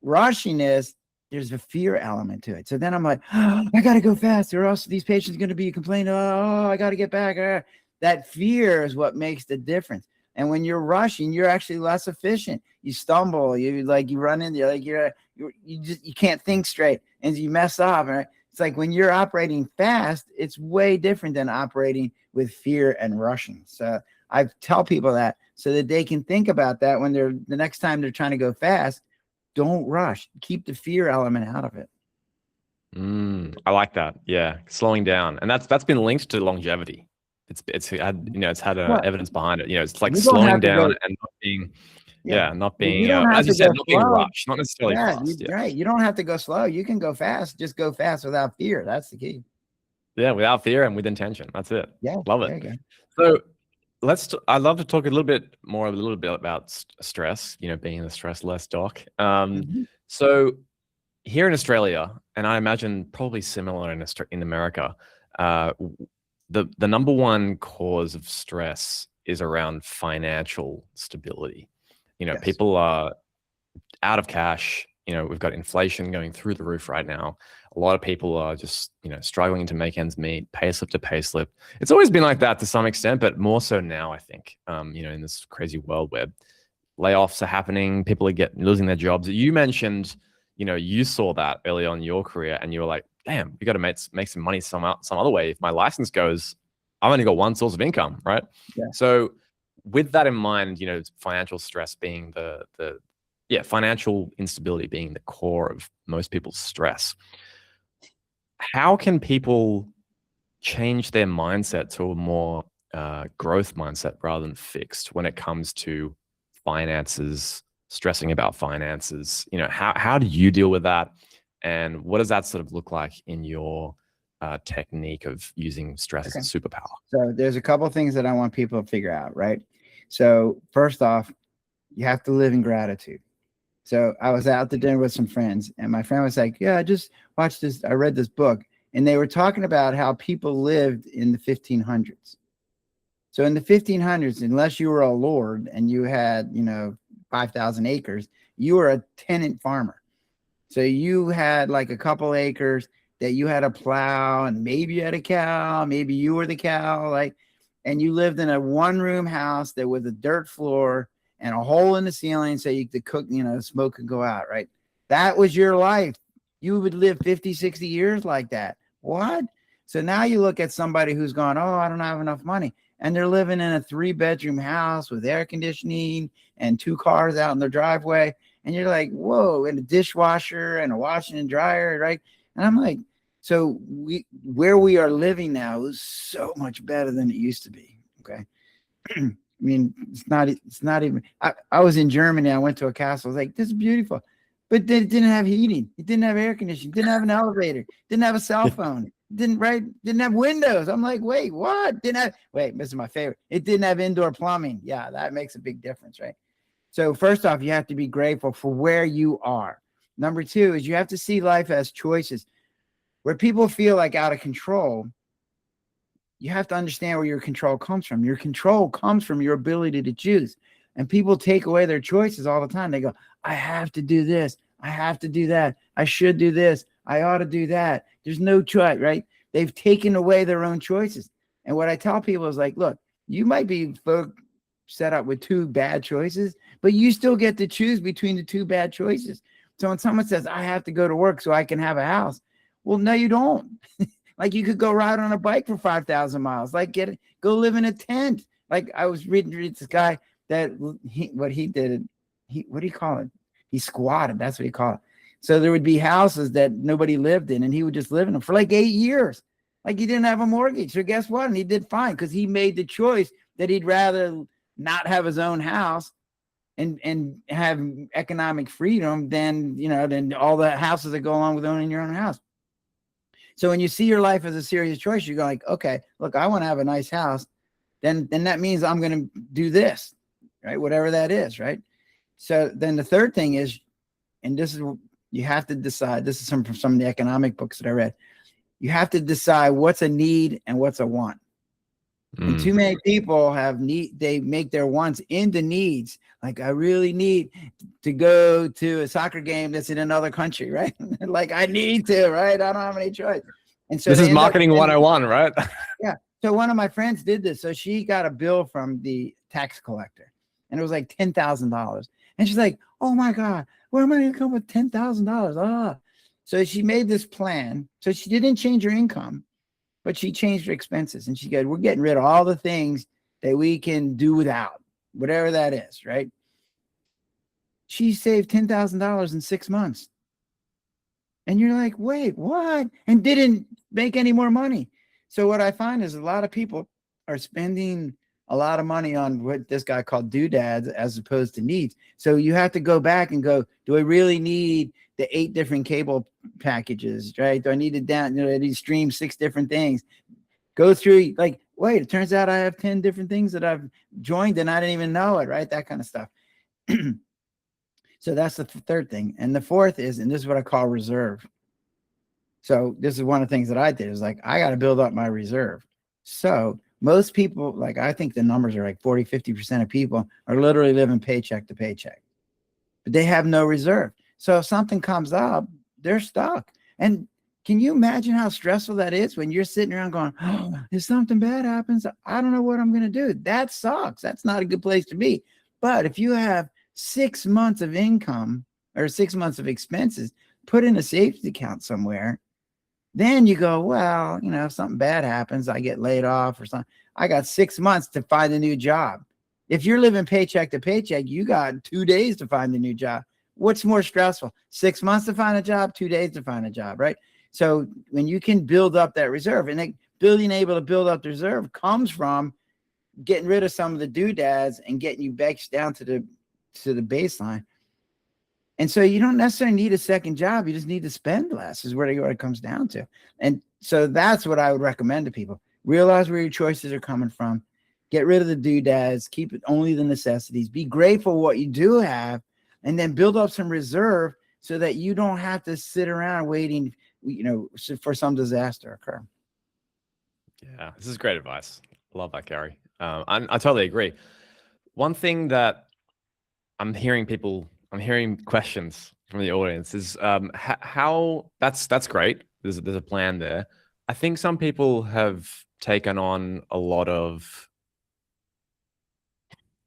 Rushing is there's a fear element to it. So then I'm like, oh, I got to go fast or else these patients are going to be complaining. Oh, I got to get back. That fear is what makes the difference. And when you're rushing, you're actually less efficient. You stumble, you run into, like you can't think straight and you mess up. Right? It's like when you're operating fast, it's way different than operating with fear and rushing. So I tell people that so that they can think about that when the next time they're trying to go fast. Don't rush. Keep the fear element out of it. I like that. Yeah, slowing down, and that's been linked to longevity. It's had evidence behind it. It's like slowing down and not being, not being, as you said, not being rushed, not necessarily fast. Right. You don't have to go slow. You can go fast. Just go fast without fear. That's the key. Yeah, without fear and with intention. That's it. Yeah, love it. So I'd love to talk a little bit about stress, being the stress less doc. So here in Australia, and I imagine probably similar in America, the number one cause of stress is around financial stability. People are out of cash. We've got inflation going through the roof right now. A lot of people are just, struggling to make ends meet, pay slip to pay slip. It's always been like that to some extent, but more so now, I think, in this crazy world where layoffs are happening, people are losing their jobs. You mentioned, you saw that early on in your career and you were like, damn, we got to make some money some other way. If my license goes, I've only got one source of income, right? Yeah. So with that in mind, financial stress being financial instability being the core of most people's stress. How can people change their mindset to a more growth mindset rather than fixed when it comes to finances, stressing about finances? How do you deal with that? And what does that sort of look like in your technique of using stress as a superpower? So there's a couple of things that I want people to figure out, right? So first off, you have to live in gratitude. So I was out to dinner with some friends and my friend was like, yeah, I just watched this. I read this book and they were talking about how people lived in the 1500s. So in the 1500s, unless you were a lord and you had, 5,000 acres, you were a tenant farmer. So you had like a couple acres that you had to plow and maybe you had a cow, maybe you were the cow, and you lived in a one-room house that with a dirt floor and a hole in the ceiling so you could cook, smoke could go out, right? That was your life. You would live 50, 60 years like that. What? So now you look at somebody who's gone, oh, I don't have enough money. And they're living in a 3-bedroom house with air conditioning and 2 cars out in their driveway. And you're like, whoa, and a dishwasher and a washing and dryer, right? And I'm like, so where we are living now is so much better than it used to be. Okay. I mean, it's not even, I was in Germany. I went to a castle. I was like, this is beautiful. But it didn't have heating. It didn't have air conditioning. It didn't have an elevator. Didn't have a cell phone. Didn't have windows. I'm like, wait, what? This is my favorite. It didn't have indoor plumbing. Yeah, that makes a big difference, right? So first off, you have to be grateful for where you are. Number 2 is you have to see life as choices. Where people feel like out of control, you have to understand where your control comes from. Your control comes from your ability to choose. And people take away their choices all the time. They go, I have to do this. I have to do that. I should do this. I ought to do that. There's no choice, right? They've taken away their own choices. And what I tell people is like, look, you might be set up with 2 bad choices, but you still get to choose between the 2 bad choices. So when someone says, I have to go to work so I can have a house, well, no, you don't. Like you could go ride on a bike for 5,000 miles, go live in a tent. Like I was reading this guy that what do you call it? He squatted. That's what he called it. So there would be houses that nobody lived in and he would just live in them for like 8 years. Like he didn't have a mortgage. So guess what? And he did fine because he made the choice that he'd rather not have his own house and have economic freedom than, than all the houses that go along with owning your own house. So when you see your life as a serious choice, you go like, okay, look, I want to have a nice house. Then that means I'm going to do this, right? Whatever that is, right? So then the third thing is, and this is, you have to decide, this is from some of the economic books that I read. You have to decide what's a need and what's a want. And too many people they make their wants into needs. Like, I really need to go to a soccer game that's in another country, right? Like, I need to, right? I don't have any choice. And so this is marketing 101, right? Yeah. So one of my friends did this. So she got a bill from the tax collector, and it was like $10,000. And she's like, oh my God, where am I going to come with $10,000? Ah. So she made this plan. So she didn't change her income, but she changed her expenses. And she said, we're getting rid of all the things that we can do without, whatever that is, right? She saved $10,000 in 6 months. And you're like, wait, what? And didn't make any more money. So what I find is a lot of people are spending a lot of money on what this guy called doodads as opposed to needs. So you have to go back and go, do I really need the 8 different cable packages, right? Do I need to I need to stream 6 different things? Go through, like, wait, it turns out I have 10 different things that I've joined and I didn't even know it, right? That kind of stuff. So that's the third thing. And the fourth is, and this is what I call reserve. So this is one of the things that I did, is like, I got to build up my reserve. So most people, like, I think the numbers are like 40, 50% of people are literally living paycheck to paycheck, but they have no reserve. So if something comes up, they're stuck. And can you imagine how stressful that is when you're sitting around going, oh, if something bad happens, I don't know what I'm going to do. That sucks. That's not a good place to be. But if you have 6 months of income or 6 months of expenses put in a safety account somewhere, then you go, well, if something bad happens, I get laid off or something, I got 6 months to find a new job. If you're living paycheck to paycheck, you got 2 days to find a new job. What's more stressful? 6 months to find a job, 2 days to find a job, right? So when you can build up that reserve, and being able to build up the reserve comes from getting rid of some of the doodads and getting you back down to the baseline. And so you don't necessarily need a second job. You just need to spend less is where it comes down to. And so that's what I would recommend to people. Realize where your choices are coming from. Get rid of the doodads. Keep it only the necessities. Be grateful what you do have, and then build up some reserve so that you don't have to sit around waiting, for some disaster to occur. Yeah, this is great advice. I love that, Gary. I totally agree. One thing that I'm hearing questions from the audience is how that's great. There's a plan there. I think some people have taken on a lot of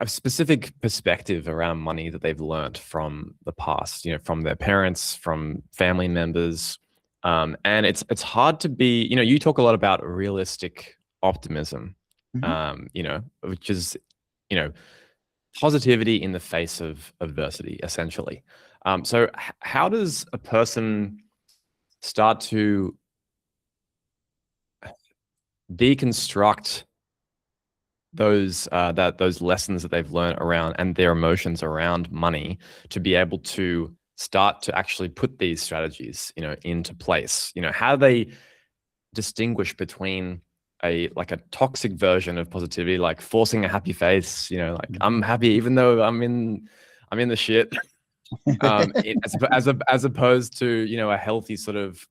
a specific perspective around money that they've learned from the past, from their parents, from family members. And it's hard to be, you talk a lot about realistic optimism, which is, positivity in the face of adversity, essentially. So how does a person start to deconstruct those lessons that they've learned around and their emotions around money to be able to start to actually put these strategies, into place? How do they distinguish between a toxic version of positivity, like forcing a happy face, like I'm happy even though I'm in the shit, as opposed to, a healthy sort of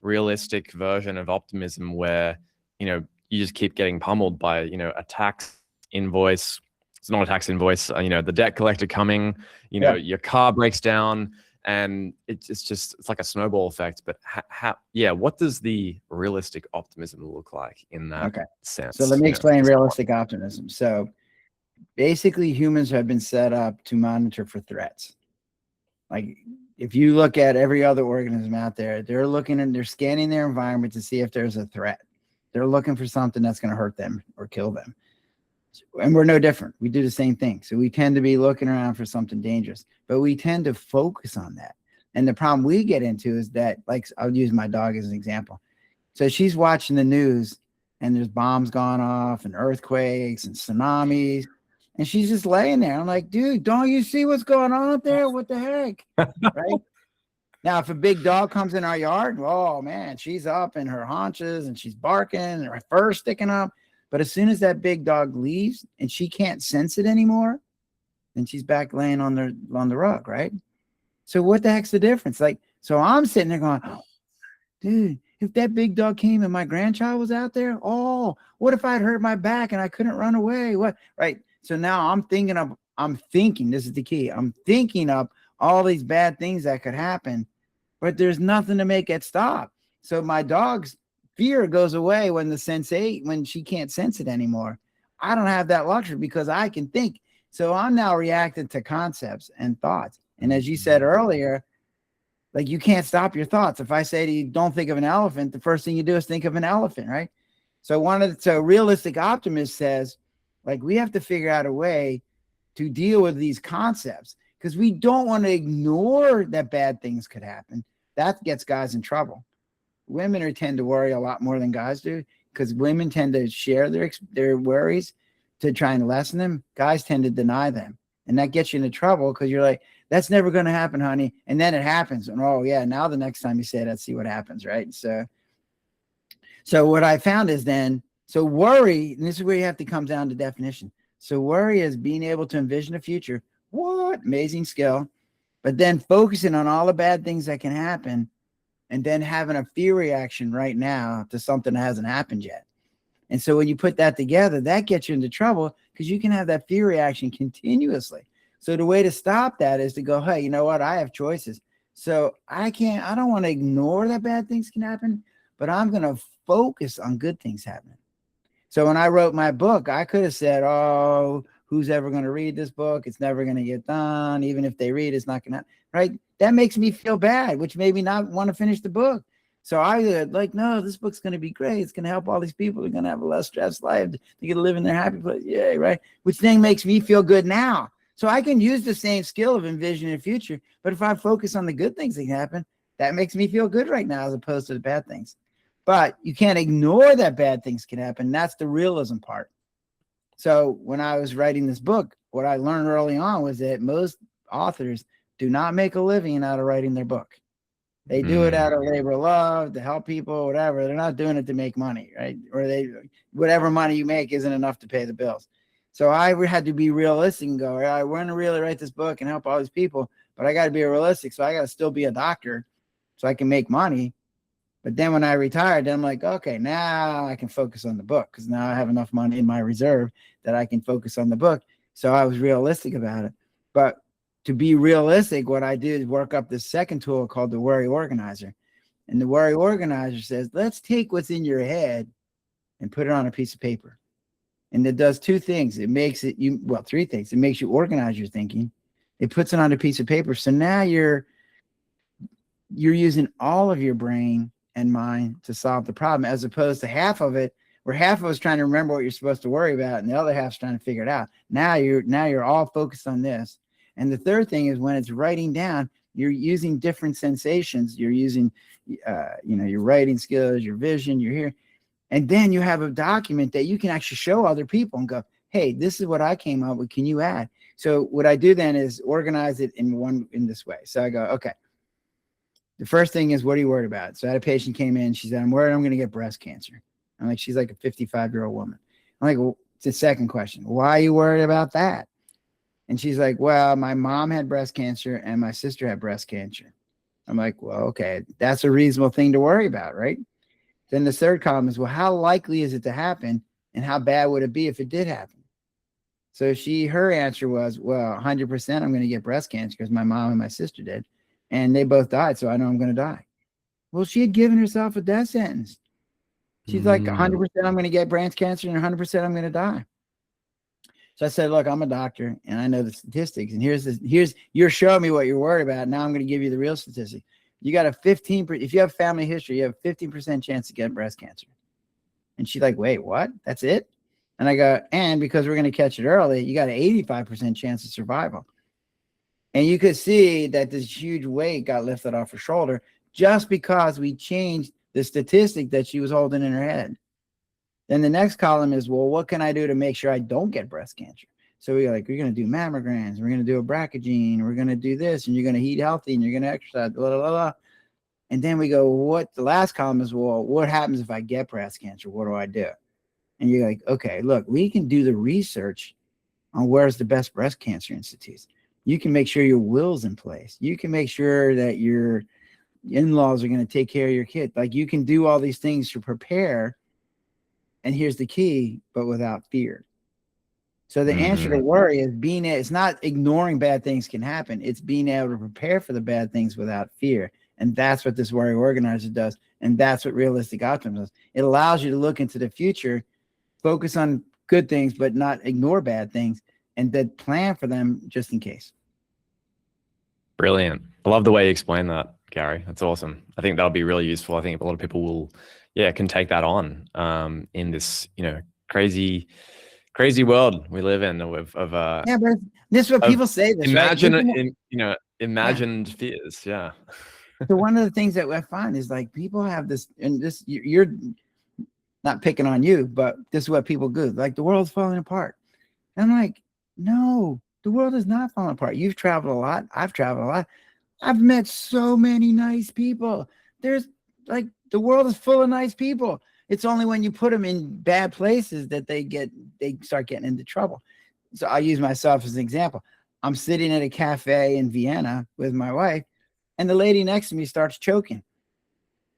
realistic version of optimism where, you just keep getting pummeled by, a tax invoice. It's not a tax invoice, the debt collector coming, your car breaks down, and it's like a snowball effect. But what does the realistic optimism look like in that sense? So let me explain realistic optimism. So basically, humans have been set up to monitor for threats. Like, if you look at every other organism out there, they're scanning their environment to see if there's a threat. They're looking for something that's going to hurt them or kill them. And we're no different. We do the same thing. So we tend to be looking around for something dangerous, but we tend to focus on that. And the problem we get into is that, like, I'll use my dog as an example. So she's watching the news and there's bombs going off and earthquakes and tsunamis. And she's just laying there. I'm like, dude, don't you see what's going on up there? What the heck? Right? Now, if a big dog comes in our yard, oh man, she's up in her haunches and she's barking and her fur sticking up. But as soon as that big dog leaves and she can't sense it anymore, then she's back laying on the rug, right? So what the heck's the difference? Like, so I'm sitting there going, oh, dude, if that big dog came and my grandchild was out there, oh, what if I'd hurt my back and I couldn't run away? What? Right. So now I'm thinking, this is the key. I'm thinking up all these bad things that could happen, but there's nothing to make it stop. So my dog's fear goes away when when she can't sense it anymore. I don't have that luxury because I can think. So I'm now reacting to concepts and thoughts. And as you said earlier, like you can't stop your thoughts. If I say to you, don't think of an elephant, the first thing you do is think of an elephant, right? So realistic optimist says, like, we have to figure out a way to deal with these concepts because we don't want to ignore that bad things could happen. That gets guys in trouble. Women tend to worry a lot more than guys do because women tend to share their worries to try and lessen them. Guys tend to deny them. And that gets you into trouble because you're like, that's never going to happen, honey. And then it happens. And oh, yeah, now the next time you say that, see what happens, right? So what I found is so worry, and this is where you have to come down to definition. So worry is being able to envision the future. What? Amazing skill. But then focusing on all the bad things that can happen and then having a fear reaction right now to something that hasn't happened yet. And so when you put that together, that gets you into trouble because you can have that fear reaction continuously. So the way to stop that is to go, hey, you know what? I have choices. So I don't want to ignore that bad things can happen, but I'm going to focus on good things happening. So when I wrote my book, I could have said, oh, who's ever going to read this book? It's never going to get done. Even if they read, it's not going to, right? That makes me feel bad, which made me not want to finish the book. So I like, no, this book's going to be great. It's going to help all these people. They're going to have a less stressed life. They're going to live in their happy place. Yeah, right. Which then makes me feel good now. So I can use the same skill of envisioning the future. But if I focus on the good things that happen, that makes me feel good right now as opposed to the bad things. But you can't ignore that bad things can happen. That's the realism part. So when I was writing this book, what I learned early on was that most authors do not make a living out of writing their book. They do it out of labor of love, to help people, whatever. They're not doing it to make money, right? Or whatever money you make isn't enough to pay the bills. So I had to be realistic and go, I want to really write this book and help all these people, but I got to be realistic. So I got to still be a doctor so I can make money. But then when I retired, then I'm like, okay, now I can focus on the book because now I have enough money in my reserve that I can focus on the book. So I was realistic about it. But to be realistic, what I did is work up this second tool called the worry organizer. And the worry organizer says, let's take what's in your head and put it on a piece of paper. And it does two things. It makes it three things. It makes you organize your thinking. It puts it on a piece of paper. So now you're using all of your brain and mind to solve the problem, as opposed to half of it, where half of us trying to remember what you're supposed to worry about, and the other half's trying to figure it out. Now you're all focused on this. And the third thing is when it's writing down, you're using different sensations. You're using, your writing skills, your vision, your hearing. And then you have a document that you can actually show other people and go, hey, this is what I came up with. Can you add? So what I do then is organize it in this way. So I go, okay, the first thing is, what are you worried about? So I had a patient came in. She said, I'm worried I'm going to get breast cancer. I'm like, she's like a 55-year-old woman. I'm like, well, it's the second question. Why are you worried about that? And she's like, well, my mom had breast cancer and my sister had breast cancer. I'm like, well, okay, that's a reasonable thing to worry about, right? Then the third column is, well, how likely is it to happen and how bad would it be if it did happen? So her answer was, well, 100% I'm going to get breast cancer because my mom and my sister did. And they both died, so I know I'm going to die. Well, she had given herself a death sentence. She's like, 100% I'm going to get breast cancer and 100% I'm going to die. So I said, look, I'm a doctor and I know the statistics. And you're showing me what you're worried about. Now I'm going to give you the real statistic. You got a 15%, if you have family history, you have a 15% chance to get breast cancer. And she's like, wait, what? That's it? And I go, and because we're going to catch it early, you got an 85% chance of survival. And you could see that this huge weight got lifted off her shoulder just because we changed the statistic that she was holding in her head. Then the next column is, well, what can I do to make sure I don't get breast cancer? So we're going to do mammograms, we're going to do a BRCA, we're going to do this, and you're going to eat healthy, and you're going to exercise, blah, blah, blah. And then we go, what? The last column is, well, what happens if I get breast cancer? What do I do? And you're like, okay, look, we can do the research on where's the best breast cancer institutes. You can make sure your will's in place. You can make sure that your in-laws are going to take care of your kid. Like, you can do all these things to prepare. And here's the key, but without fear. So the answer to worry is it's not ignoring bad things can happen. It's being able to prepare for the bad things without fear. And that's what this worry organizer does. And that's what realistic optimism does. It allows you to look into the future, focus on good things, but not ignore bad things, and then plan for them just in case. Brilliant. I love the way you explain that, Gary. That's awesome. I think that'll be really useful. I think a lot of people will, can take that on in this, crazy world we live in but this is what people say. This, imagined fears. Yeah. So one of the things that I find is like people have this, and this, you're not picking on you, but this is what people do. Like, the world's falling apart. And I'm like, no, the world is not falling apart. You've traveled a lot. I've traveled a lot. I've met so many nice people. There's like, the world is full of nice people. It's only when you put them in bad places that they start getting into trouble. So I'll use myself as an example. I'm sitting at a cafe in Vienna with my wife, and the lady next to me starts choking.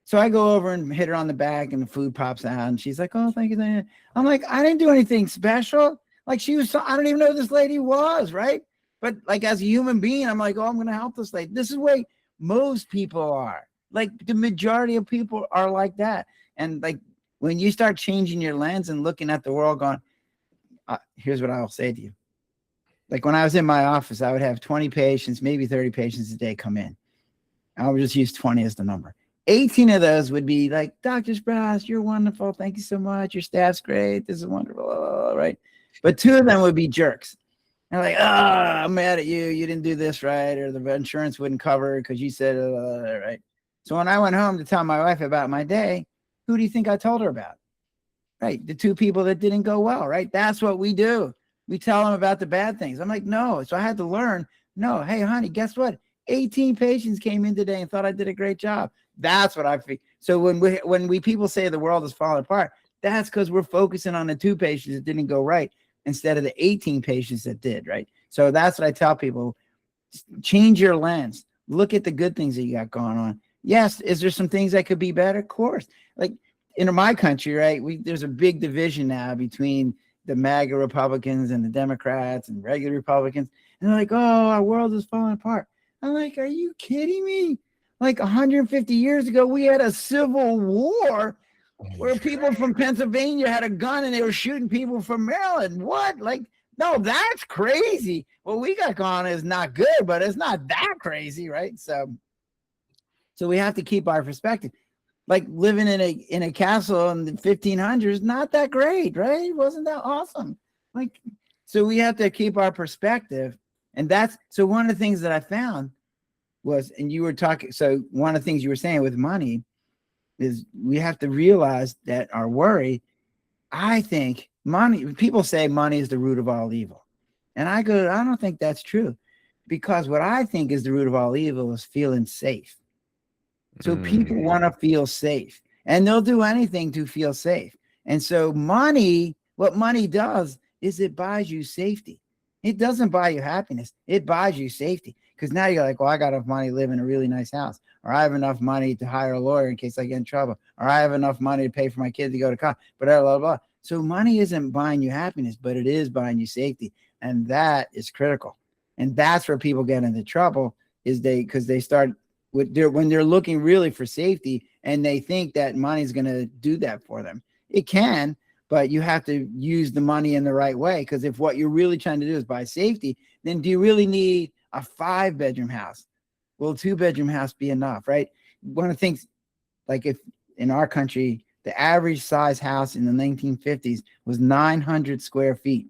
So I go over and hit her on the back, and the food pops out, and she's like, oh, thank you. I'm like, I didn't do anything special. Like, I don't even know who this lady was, right? But like, as a human being, I'm like, oh, I'm going to help this lady. This is the way most people are. Like, the majority of people are like that. And like, when you start changing your lens and looking at the world going, here's what I'll say to you. Like, when I was in my office, I would have 20 patients, maybe 30 patients a day come in. I would just use 20 as the number. 18 of those would be like, Dr. Sprouse, you're wonderful. Thank you so much. Your staff's great. This is wonderful. Right. But 2 of them would be jerks. And like, I'm mad at you. You didn't do this right. Or the insurance wouldn't cover because you said, right. So when I went home to tell my wife about my day, who do you think I told her about? Right. The 2 people that didn't go well. Right. That's what we do. We tell them about the bad things. I'm like, no. So I had to learn, no, hey, honey, guess what? 18 patients came in today and thought I did a great job. That's what I think. So when people say the world is falling apart, that's because we're focusing on the 2 patients that didn't go right instead of the 18 patients that did, right? So that's what I tell people. Change your lens. Look at the good things that you got going on. Yes, is there some things that could be better? Of course. Like in my country, right, there's a big division now between the MAGA Republicans and the Democrats and regular Republicans. And they're like, oh, our world is falling apart. I'm like, are you kidding me? Like 150 years ago, we had a civil war where people from Pennsylvania had a gun and they were shooting people from Maryland. What? Like, no, that's crazy. What we got going on is not good, but it's not that crazy, right? So we have to keep our perspective. Like living in a castle in the 1500s, not that great, right? Wasn't that awesome? Like, so we have to keep our perspective. And so one of the things that I found was, and you were talking, so one of the things you were saying with money is we have to realize that our worry, I think people say money is the root of all evil. And I don't think that's true, because what I think is the root of all evil is feeling safe. So people want to feel safe, and they'll do anything to feel safe. And so what money does is it buys you safety. It doesn't buy you happiness. It buys you safety. Because now you're like, well, I got enough money to live in a really nice house, or I have enough money to hire a lawyer in case I get in trouble, or I have enough money to pay for my kid to go to college, blah, blah, blah. So money isn't buying you happiness, but it is buying you safety. And that is critical. And that's where people get into trouble, is because they start when they're looking really for safety, and they think that money is going to do that for them. It can, but you have to use the money in the right way. Because if what you're really trying to do is buy safety, then do you really need a 5-bedroom house? Will a 2-bedroom house be enough, right? One of the things, like if in our country, the average size house in the 1950s was 900 square feet.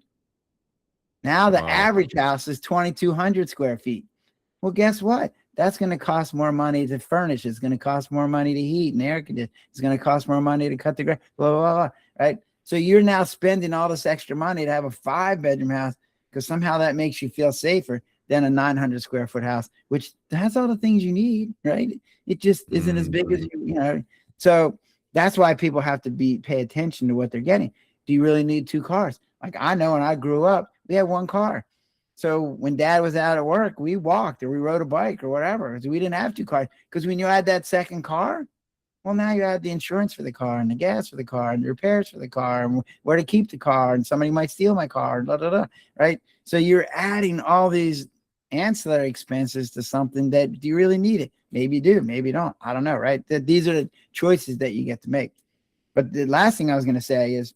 Now the average house is 2,200 square feet. Well, guess what? That's going to cost more money to furnish. It's going to cost more money to heat and air condition. It's going to cost more money to cut the grass, blah, blah, blah, right? So you're now spending all this extra money to have a 5-bedroom house, because somehow that makes you feel safer than a 900 square foot house, which has all the things you need, right? It just isn't as big as you know. So that's why people have to pay attention to what they're getting. Do you really need 2 cars? Like I know when I grew up, we had 1 car. So when dad was out at work, we walked or we rode a bike or whatever. So we didn't have 2 cars, because when you add that second car, well, now you add the insurance for the car and the gas for the car and the repairs for the car and where to keep the car, and somebody might steal my car, blah, blah, blah, right? So you're adding all these ancillary expenses to something that, do you really need it? Maybe you do, maybe you don't. I don't know, right? These are the choices that you get to make. But the last thing I was going to say is,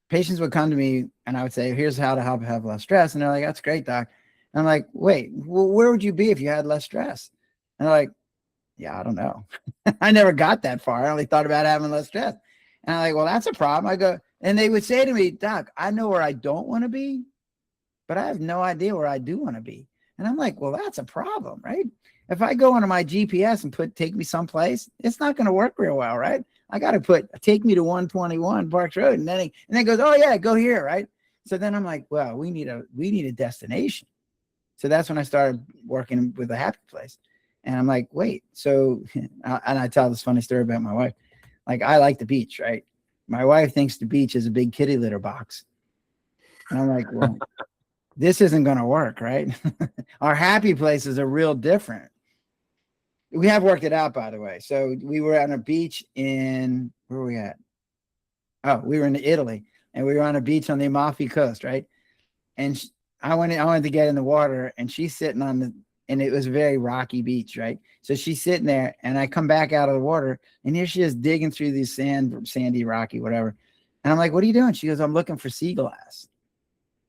patients would come to me and I would say, here's how to help have less stress. And they're like, that's great, doc. And I'm like, wait, well, where would you be if you had less stress? And they're like, yeah, I don't know. I never got that far. I only thought about having less stress. And I'm like, well, that's a problem. I go, and they would say to me, doc, I know where I don't want to be, but I have no idea where I do want to be. And I'm like, well, that's a problem, right? If I go into my GPS and take me someplace, it's not going to work real well, right? I got to take me to 121 Parks Road. And then it goes, oh yeah, go here, right? So then I'm like, well, we need a destination. So that's when I started working with a happy place. And I'm like, wait, so, and I tell this funny story about my wife. Like, I like the beach, right? My wife thinks the beach is a big kitty litter box. And I'm like, well, this isn't going to work, right? Our happy places are real different. We have worked it out, by the way. So we were on a beach where were we at? Oh, we were in Italy, and we were on a beach on the Amalfi Coast, right? And I wanted to get in the water, and she's sitting and it was a very rocky beach, right? So she's sitting there, and I come back out of the water, and here she is digging through these sandy, rocky, whatever. And I'm like, what are you doing? She goes, I'm looking for sea glass.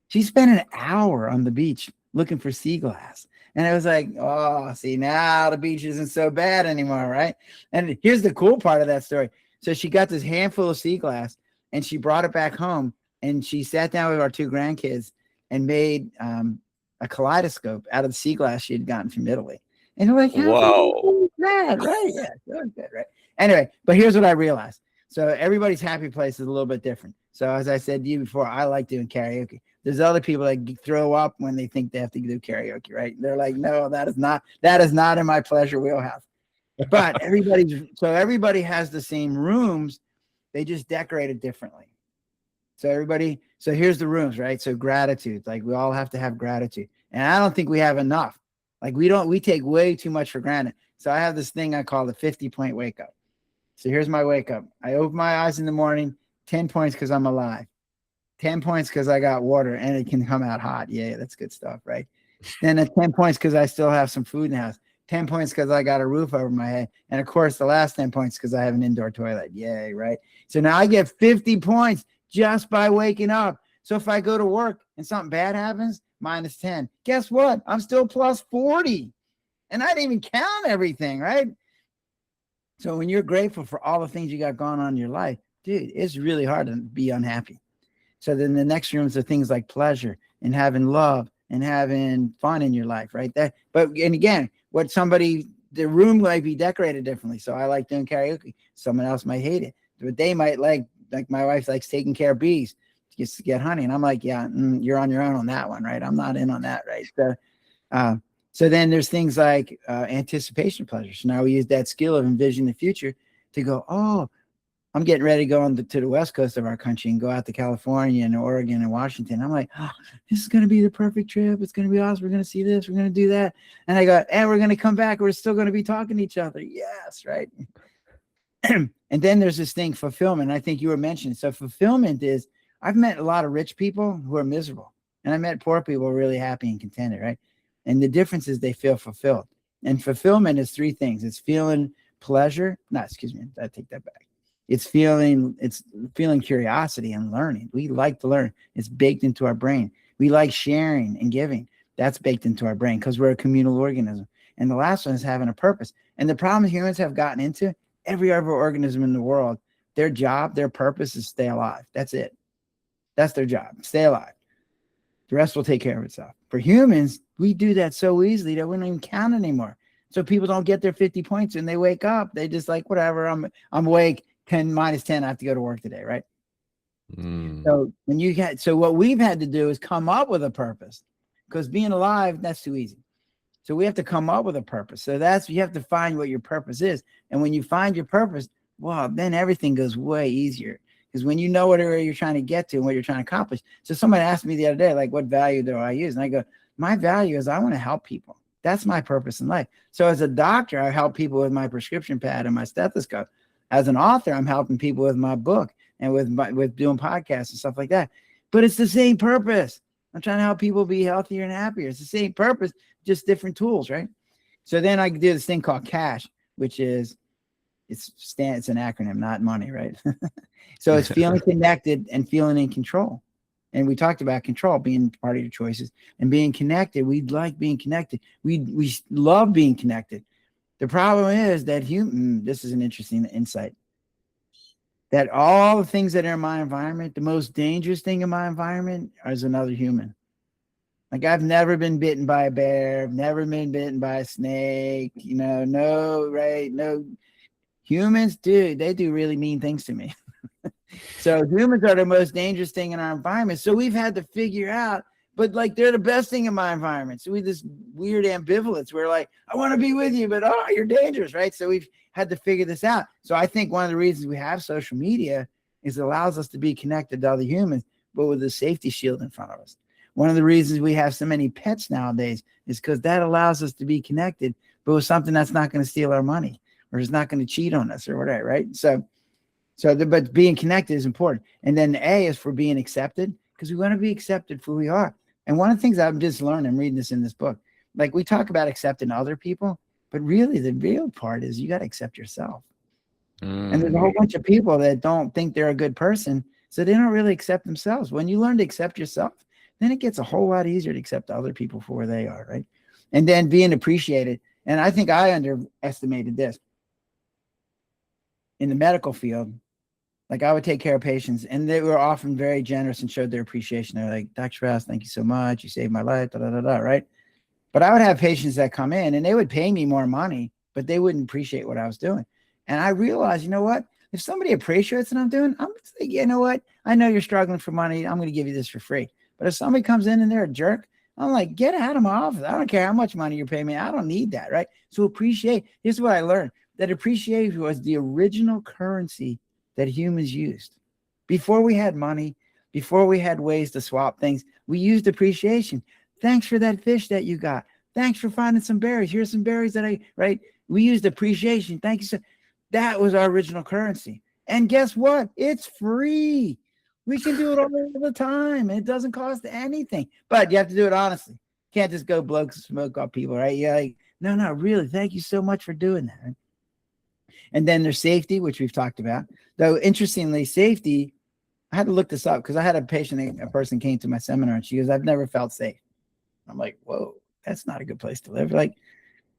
She spent an hour on the beach looking for sea glass. And it was like, oh, see, now the beach isn't so bad anymore, right? And here's the cool part of that story. So she got this handful of sea glass, and she brought it back home, and she sat down with our 2 grandkids and made a kaleidoscope out of the sea glass she had gotten from Italy. And they're like, how that, right? Yeah, so good, right? Anyway, but here's what I realized. So everybody's happy place is a little bit different. So as I said to you before, I like doing karaoke. There's other people that throw up when they think they have to do karaoke, right? They're like, no, that is not in my pleasure wheelhouse. But everybody has the same rooms. They just decorate it differently. So here's the rooms, right? So gratitude, like we all have to have gratitude. And I don't think we have enough. Like we take way too much for granted. So I have this thing I call the 50-point wake up. So here's my wake up. I open my eyes in the morning, 10 points because I'm alive. 10 points because I got water and it can come out hot. Yeah, that's good stuff, right? Then at 10 points because I still have some food in the house. 10 points because I got a roof over my head. And of course, the last 10 points because I have an indoor toilet. Yay, right? So now I get 50 points just by waking up. So if I go to work and something bad happens, -10. Guess what? I'm still plus 40. And I didn't even count everything, right? So when you're grateful for all the things you got going on in your life, dude, it's really hard to be unhappy. So then the next rooms are things like pleasure and having love and having fun in your life, right? And again, the room might be decorated differently. So I like doing karaoke. Someone else might hate it, but they might like my wife likes taking care of bees just to get honey. And I'm like, yeah, you're on your own on that one, right? I'm not in on that, right? So then there's things like anticipation pleasure. So now we use that skill of envisioning the future to go, oh, I'm getting ready to go to the west coast of our country and go out to California and Oregon and Washington. I'm like, oh, this is going to be the perfect trip. It's going to be awesome. We're going to see this. We're going to do that. And I go, and we're going to come back. We're still going to be talking to each other. Yes, right. And then there's this thing, fulfillment. I think you were mentioning. So fulfillment is, I've met a lot of rich people who are miserable. And I met poor people really happy and contented, right? And the difference is they feel fulfilled. And fulfillment is 3 things. It's feeling pleasure. No, excuse me. I take that back. It's feeling curiosity and learning. We like to learn. It's baked into our brain. We like sharing and giving. That's baked into our brain because we're a communal organism. And the last one is having a purpose. And the problem humans have gotten into, every other organism in the world, their job, their purpose is stay alive. That's it. That's their job. Stay alive. The rest will take care of itself. For humans, we do that so easily that we don't even count anymore. So people don't get their 50 points and they wake up. They just like, whatever, I'm awake. 10 -10, I have to go to work today, right? Mm. So what we've had to do is come up with a purpose, because being alive, that's too easy. So we have to come up with a purpose. So you have to find what your purpose is. And when you find your purpose, well, then everything goes way easier. Because when you know what area you're trying to get to and what you're trying to accomplish. So somebody asked me the other day, like, what value do I use? And I go, my value is I want to help people. That's my purpose in life. So as a doctor, I help people with my prescription pad and my stethoscope. As an author, I'm helping people with my book and with doing podcasts and stuff like that. But it's the same purpose. I'm trying to help people be healthier and happier. It's the same purpose, just different tools, right? So then I do this thing called CASH, which is it's an acronym, not money, right? So it's feeling connected and feeling in control. And we talked about control being part of your choices and being connected. We like being connected. We love being connected. The problem is that this is an interesting insight, that all the things that are in my environment, the most dangerous thing in my environment is another human. Like, I've never been bitten by a bear, I've never been bitten by a snake, no. Humans they do really mean things to me. So humans are the most dangerous thing in our environment. So we've had to figure out, but like, they're the best thing in my environment. So we this weird ambivalence. We're like, I want to be with you, but you're dangerous, right? So we've had to figure this out. So I think one of the reasons we have social media is it allows us to be connected to other humans, but with a safety shield in front of us. One of the reasons we have so many pets nowadays is because that allows us to be connected, but with something that's not going to steal our money or is not going to cheat on us or whatever, right? But being connected is important. And then the A is for being accepted, because we want to be accepted for who we are. And one of the things I've just learned, I'm reading this in this book, like, we talk about accepting other people, but really the real part is you got to accept yourself. And there's a whole bunch of people that don't think they're a good person, so they don't really accept themselves. When you learn to accept yourself, then it gets a whole lot easier to accept other people for where they are, right? And then being appreciated. And I think I underestimated this. In the medical field, like, I would take care of patients, and they were often very generous and showed their appreciation. They're like, Dr. Sprouse, thank you so much. You saved my life, right? But I would have patients that come in and they would pay me more money, but they wouldn't appreciate what I was doing. And I realized, you know what? If somebody appreciates what I'm doing, I'm going to say, you know what? I know you're struggling for money. I'm going to give you this for free. But if somebody comes in and they're a jerk, I'm like, get out of my office. I don't care how much money you're paying me. I don't need that, right? So appreciate. Here's what I learned. That appreciation was the original currency that humans used. Before we had money, before we had ways to swap things, we used appreciation. Thanks for that fish that you got. Thanks for finding some berries. Here's some berries right? We used appreciation. Thank you. So that was our original currency. And guess what? It's free. We can do it all the time. It doesn't cost anything, but you have to do it honestly. You can't just go blow smoke on people, right? You're like, no, really, thank you so much for doing that. Right? And then there's safety, which we've talked about. Though, interestingly, safety, I had to look this up because I had a person came to my seminar and she goes, I've never felt safe. I'm like, whoa, that's not a good place to live. Like,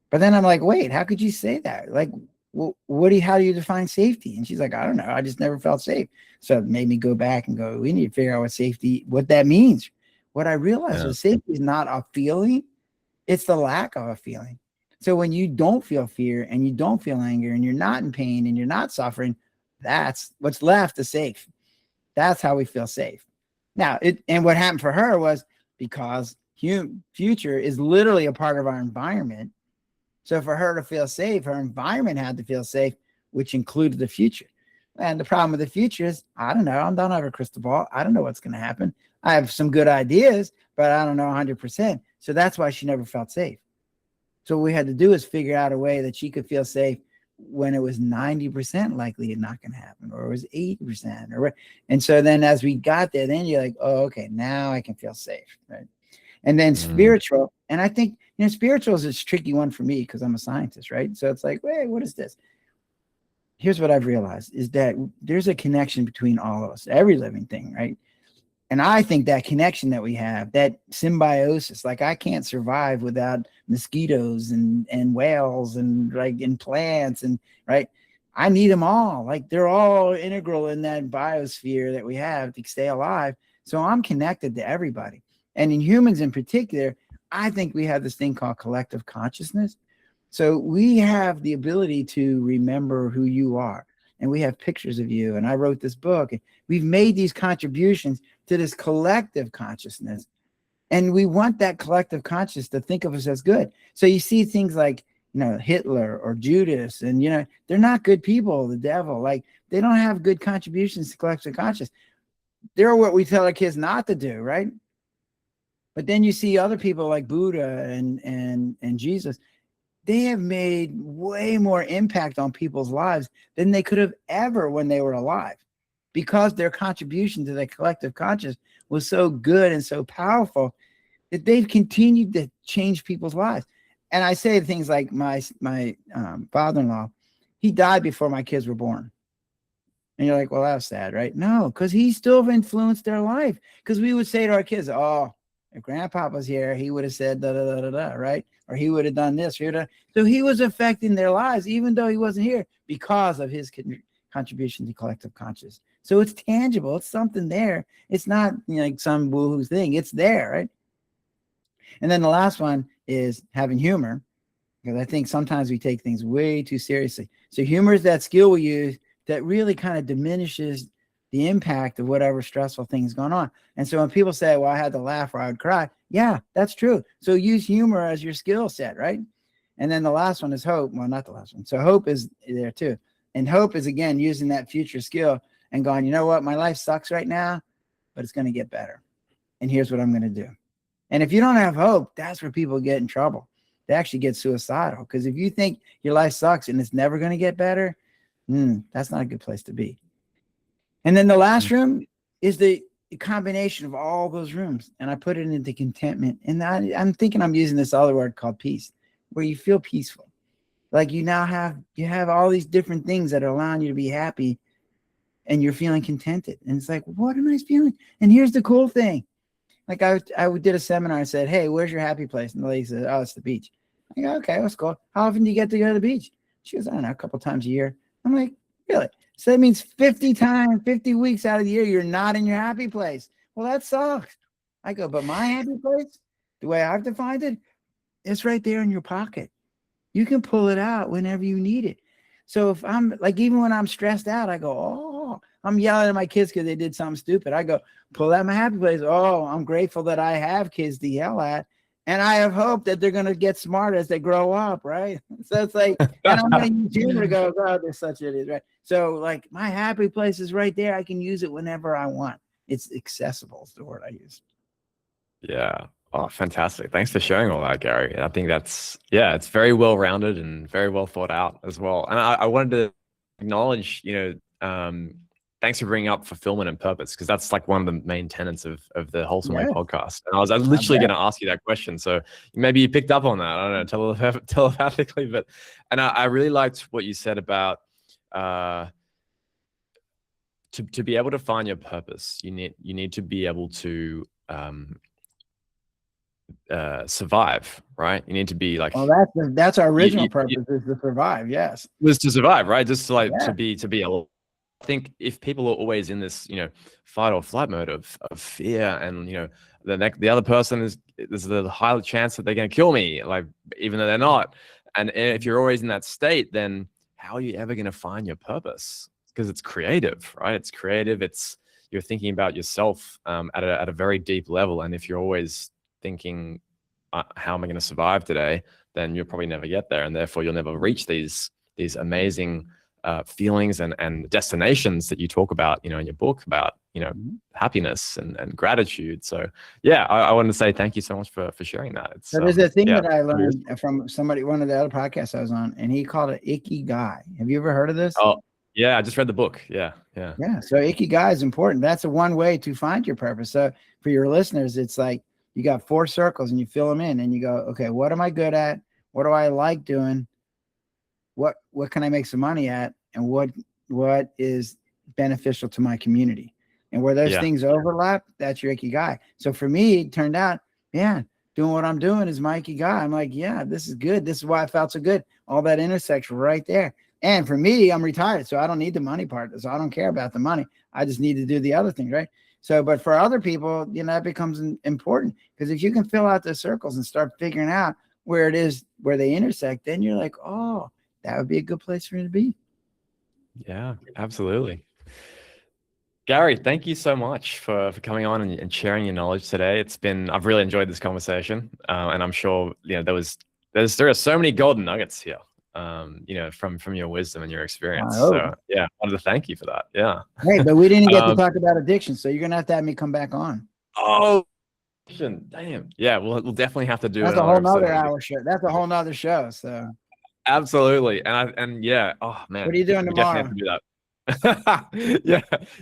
but then I'm like, wait, how could you say that? Like, well, how do you define safety? And she's like, I don't know. I just never felt safe. So it made me go back and go, we need to figure out what that means. What I realized was safety is not a feeling. It's the lack of a feeling. So when you don't feel fear and you don't feel anger and you're not in pain and you're not suffering, that's what's left is safe. That's how we feel safe. Now, and what happened for her was because future is literally a part of our environment. So for her to feel safe, her environment had to feel safe, which included the future. And the problem with the future is, I don't know. I don't have a crystal ball. I don't know what's going to happen. I have some good ideas, but I don't know 100%. So that's why she never felt safe. So what we had to do is figure out a way that she could feel safe when it was 90% likely it's not going to happen, or it was 80%. And so then as we got there, then you're like, oh, okay, now I can feel safe, right? And then spiritual, and I think, spiritual is a tricky one for me because I'm a scientist, right? So it's like, wait, what is this? Here's what I've realized is that there's a connection between all of us, every living thing, right? And I think that connection that we have, that symbiosis, like I can't survive without mosquitoes and whales and plants and right. I need them all. Like they're all integral in that biosphere that we have to stay alive. So I'm connected to everybody. And in humans in particular, I think we have this thing called collective consciousness. So we have the ability to remember who you are. and we have pictures of you, and I wrote this book. And we've made these contributions to this collective consciousness. And we want that collective consciousness to think of us as good. So you see things like, Hitler or Judas, and, they're not good people, the devil. Like, they don't have good contributions to collective consciousness. They're what we tell our kids not to do, right? But then you see other people like Buddha and Jesus. They have made way more impact on people's lives than they could have ever when they were alive, because their contribution to the collective conscious was so good and so powerful that they've continued to change people's lives. And I say things like my father-in-law, he died before my kids were born. And you're like, well, that's sad, right? No, because he still influenced their life. Because we would say to our kids, oh, if grandpa was here, he would have said da, da, da, da, da, right? Or he would have done this. So he was affecting their lives, even though he wasn't here, because of his contribution to collective conscious. So it's tangible. It's something there. It's not like some woohoo thing. It's there, right? And then the last one is having humor, because I think sometimes we take things way too seriously. So humor is that skill we use that really kind of diminishes the impact of whatever stressful thing is going on. And so when people say, well, I had to laugh or I would cry, yeah, that's true. So use humor as your skill set, right? And then the last one is hope. Well, not the last one. So hope is there too. And hope is, again, using that future skill and going, you know what, my life sucks right now, but it's going to get better. And here's what I'm going to do. And if you don't have hope, that's where people get in trouble. They actually get suicidal, because if you think your life sucks and it's never going to get better, that's not a good place to be. And then the last room is the combination of all those rooms. And I put it into contentment. And I'm thinking I'm using this other word called peace, where you feel peaceful. Like you have all these different things that are allowing you to be happy, and you're feeling contented. And it's like, what a nice feeling. And here's the cool thing. Like I did a seminar and said, hey, where's your happy place? And the lady said, oh, it's the beach. I go, okay, that's cool. How often do you get to go to the beach? She goes, I don't know, a couple times a year. I'm like, really? So that means 50 weeks out of the year, you're not in your happy place. Well, that sucks. I go, but my happy place, the way I've defined it, it's right there in your pocket. You can pull it out whenever you need it. So if I'm like, even when I'm stressed out, I go, oh, I'm yelling at my kids because they did something stupid. I go, pull out my happy place. Oh, I'm grateful that I have kids to yell at. And I have hope that they're going to get smart as they grow up, right? So it's like, and I'm going to use humor to go, oh, there's such it is, right? So like my happy place is right there. I can use it whenever I want. It's accessible is the word I use. Yeah. Oh, fantastic. Thanks for sharing all that, Gary. I think it's very well-rounded and very well thought out as well. And I wanted to acknowledge, thanks for bringing up fulfillment and purpose, because that's like one of the main tenets of the Wholesome Way podcast. And I was literally going to ask you that question. So maybe you picked up on that. I don't know, telepathically, but, and I really liked what you said about, to be able to find your purpose, you need to be able to, survive, right? You need to be like, well, that's our original purpose, is to survive. Yes, was to survive, right? Just to like to be able. I think if people are always in this fight or flight mode of fear, and the other person there's the high chance that they're going to kill me, like even though they're not, and if you're always in that state, then how are you ever going to find your purpose? Because it's creative, right? It's creative. You're thinking about yourself at a very deep level, and if you're always thinking, how am I going to survive today, then you'll probably never get there, and therefore you'll never reach these amazing feelings and destinations that you talk about, in your book about, happiness and gratitude. So yeah, I wanted to say thank you so much for sharing that. So there's a thing that I learned from one of the other podcasts I was on, and he called it ikigai. Have you ever heard of this? Oh yeah, I just read the book. Yeah. So ikigai is important. That's a one way to find your purpose. So for your listeners, it's like you got 4 circles and you fill them in, and you go, okay, what am I good at? What do I like doing? What can I make some money at? And what is beneficial to my community? And where those things overlap, that's your ikigai. So for me, it turned out, doing what I'm doing is my ikigai. I'm like, this is good. This is why I felt so good. All that intersection right there. And for me, I'm retired, so I don't need the money part. So I don't care about the money. I just need to do the other thing, right? So, but for other people, that becomes important, because if you can fill out the circles and start figuring out where it is, where they intersect, then you're like, oh, that would be a good place for you to be. Yeah, absolutely. Gary, thank you so much for coming on and sharing your knowledge today. I've really enjoyed this conversation, and I'm sure there are so many golden nuggets here, from your wisdom and your experience. Oh, So yeah, I wanted to thank you for that. Yeah. hey, but we didn't get to Um, talk about addiction, so you're gonna have to have me come back on. oh, damn. Yeah, we'll definitely have to do That's a another whole episode nother on hour show. That's a whole nother show. So absolutely. And yeah, oh what are man, you doing we definitely have tomorrow? to do that.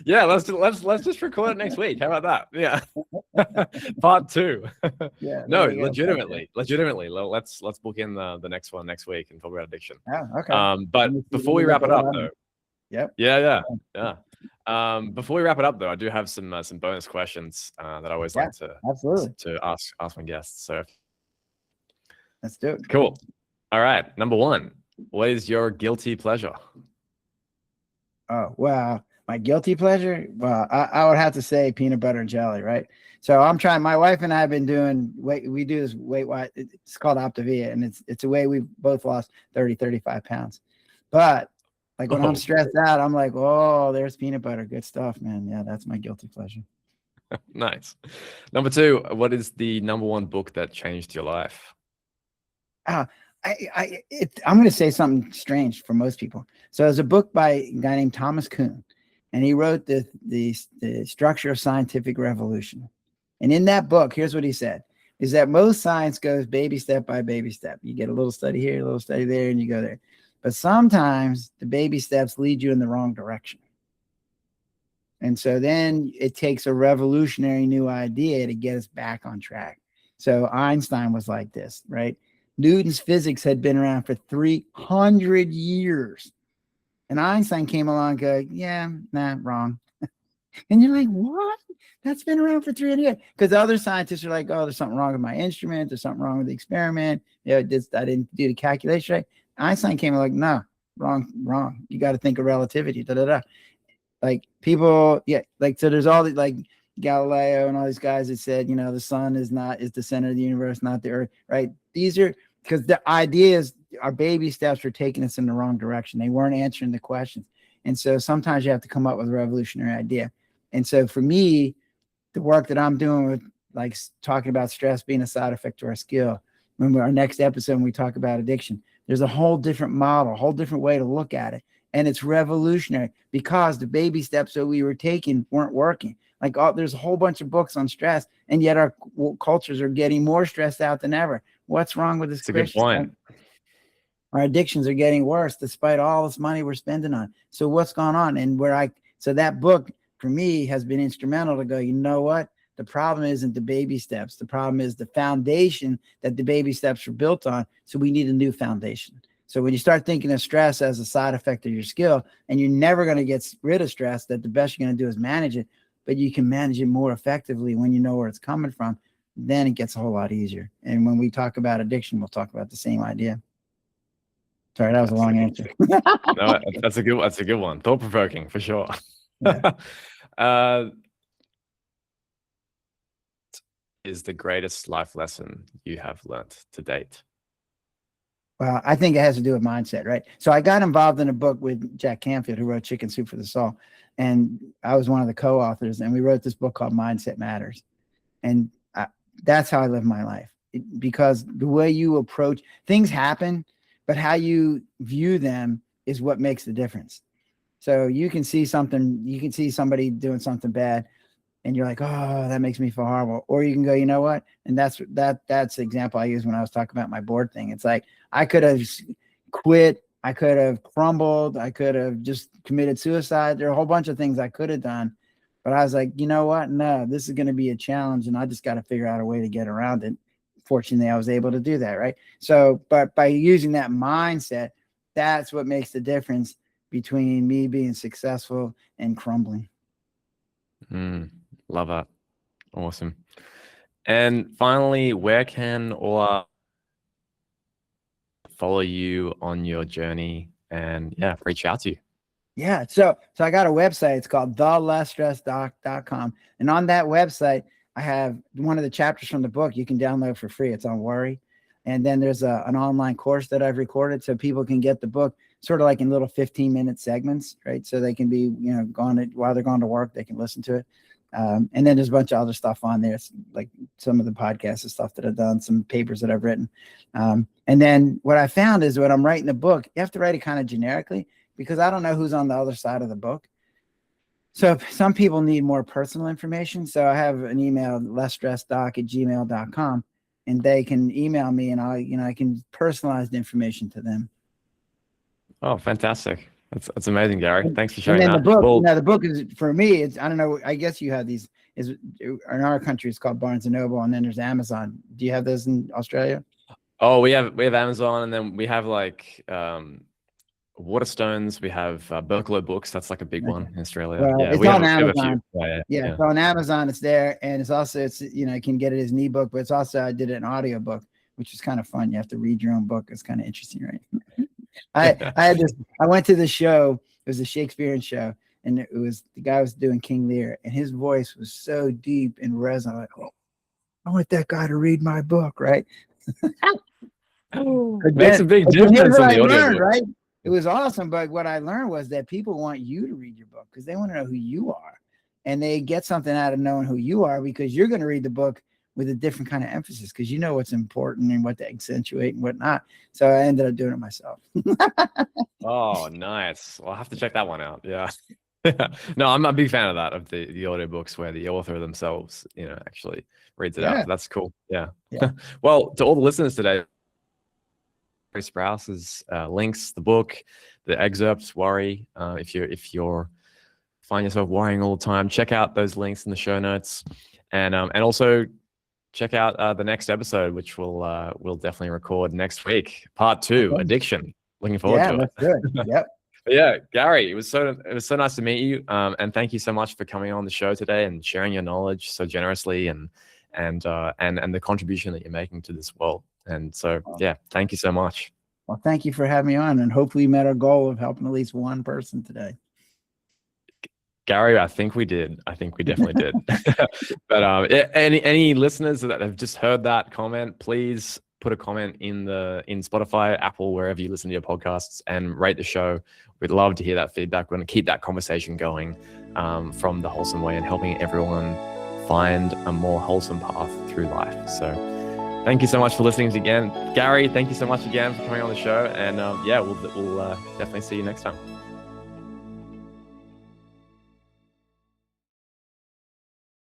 Yeah. Let's just record it next week. How about that? Yeah. Part 2. Yeah, No, there you go. legitimately. Let's book in the next one next week and talk about addiction. Oh, okay. But before we wrap it up though, Yep. yeah. Before we wrap it up though, I do have some bonus questions that I always like absolutely. to ask my guests. So Let's do it. cool. All right, number 1. What is your guilty pleasure? Oh, well, my guilty pleasure? Well, I would have to say peanut butter and jelly, right? So I'm trying, my wife and I have been doing we do this weight watch. It's called Optavia, and it's a way we've both lost 35 pounds. But like when I'm stressed out, I'm like, oh, there's peanut butter. Good stuff, man. Yeah, that's my guilty pleasure. Nice. Number 2, what is the number 1 book that changed your life? I'm going to say something strange for most people. So there's a book by a guy named Thomas Kuhn, and he wrote the Structure of Scientific Revolution. And in that book, here's what he said, is that most science goes baby step by baby step. You get a little study here, a little study there, and you go there. But sometimes the baby steps lead you in the wrong direction. And so then it takes a revolutionary new idea to get us back on track. So Einstein was like this, right? Newton's physics had been around for 300 years. And Einstein came along and go, yeah, nah, wrong. And you're like, what? That's been around for 300 years. Because other scientists are like, oh, there's something wrong with my instrument. There's something wrong with the experiment. I didn't do the calculation right. Einstein came like, no, wrong. You got to think of relativity. Like people, yeah, like, so there's all the, like, Galileo and all these guys that said, the sun is the center of the universe, not the earth, right? These are, because the idea is our baby steps were taking us in the wrong direction. They weren't answering the questions. And so sometimes you have to come up with a revolutionary idea. And so for me, the work that I'm doing with, like, talking about stress being a side effect to our skill, when our next episode, when we talk about addiction, there's a whole different model, a whole different way to look at it. And it's revolutionary because the baby steps that we were taking weren't working. Like, there's a whole bunch of books on stress, and yet our cultures are getting more stressed out than ever. What's wrong with this? That's a good point. Our addictions are getting worse despite all this money we're spending on. So what's going on? And so that book for me has been instrumental to go, you know what? The problem isn't the baby steps. The problem is the foundation that the baby steps are built on. So we need a new foundation. So when you start thinking of stress as a side effect of your skill, and you're never going to get rid of stress, that the best you're going to do is manage it, but you can manage it more effectively when you know where it's coming from, then it gets a whole lot easier. And when we talk about addiction, we'll talk about the same idea. Sorry, that was a long answer. No, that's a good one. Thought-provoking for sure. Yeah. Is the greatest life lesson you have learned to date? Well, I think it has to do with mindset, right? So I got involved in a book with Jack Canfield, who wrote Chicken Soup for the Soul. And I was one of the co-authors, and we wrote this book called Mindset Matters. And that's how I live my life, because the way you approach things happen, but how you view them is what makes the difference. So you can see somebody doing something bad, and you're like, oh, that makes me feel horrible. Or you can go, you know what? And that's the example I use when I was talking about my board thing. It's like, I could have quit. I could have crumbled. I could have just committed suicide. There are a whole bunch of things I could have done. But I was like, you know what? No, this is going to be a challenge, and I just got to figure out a way to get around it. Fortunately, I was able to do that, right? So, but by using that mindset, that's what makes the difference between me being successful and crumbling. Love that. Awesome. And finally, where can all follow you on your journey and reach out to you? Yeah. So I got a website. It's called thelessstressdoc.com. And on that website, I have one of the chapters from the book you can download for free. It's on worry. And then there's an online course that I've recorded so people can get the book sort of like in little 15-minute segments, right? So they can be, while they're going to work, they can listen to it. And then there's a bunch of other stuff on there, like some of the podcasts and stuff that I've done, some papers that I've written. And then what I found is when I'm writing a book, you have to write it kind of generically because I don't know who's on the other side of the book. So some people need more personal information. So I have an email, lessstresseddoc@gmail.com, and they can email me and I can personalize the information to them. Oh, fantastic. That's amazing, Gary. Thanks for sharing and then that. The book, the book is, for me, it's, I don't know, I guess you have these, in our country, it's called Barnes & Noble, and then there's Amazon. Do you have those in Australia? Oh, we have Amazon, and then we have like Waterstones. We have Berkelo Books. That's like a big one in Australia. Well, yeah, it's we on have Amazon. Yeah. So on Amazon, it's there, and it's also, you can get it as an ebook, but it's also, I did an audio book, which is kind of fun. You have to read your own book. It's kind of interesting, right? I went to the show. It was a Shakespearean show, and it was, the guy was doing King Lear, and his voice was so deep and resonant. Like, oh, I want that guy to read my book, right? Makes a big difference on the audio, right? It was awesome, but what I learned was that people want you to read your book because they want to know who you are, and they get something out of knowing who you are because you're going to read the book with a different kind of emphasis because you know what's important and what to accentuate and what not. So I ended up doing it myself. Oh, nice. Well, I'll have to check that one out. Yeah. No, I'm a big fan of that, of the audiobooks where the author themselves, actually reads it out. So that's cool. Yeah. Well, to all the listeners today, Sprouse's links, the book, the excerpts, worry. If you're find yourself worrying all the time, check out those links in the show notes, and also check out the next episode, which we'll definitely record next week, part 2, addiction. Looking forward to it. That's good. Yep. Yeah, Gary, it was so nice to meet you, and thank you so much for coming on the show today and sharing your knowledge so generously, and the contribution that you're making to this world. And so, thank you so much. Well, thank you for having me on, and hopefully we met our goal of helping at least one person today. Gary, I think we did. I think we definitely did. But any listeners that have just heard that comment, please put a comment in Spotify, Apple, wherever you listen to your podcasts, and rate the show. We'd love to hear that feedback. We're going to keep that conversation going from the wholesome way and helping everyone find a more wholesome path through life. So thank you so much for listening again. Gary, thank you so much again for coming on the show. And we'll definitely see you next time.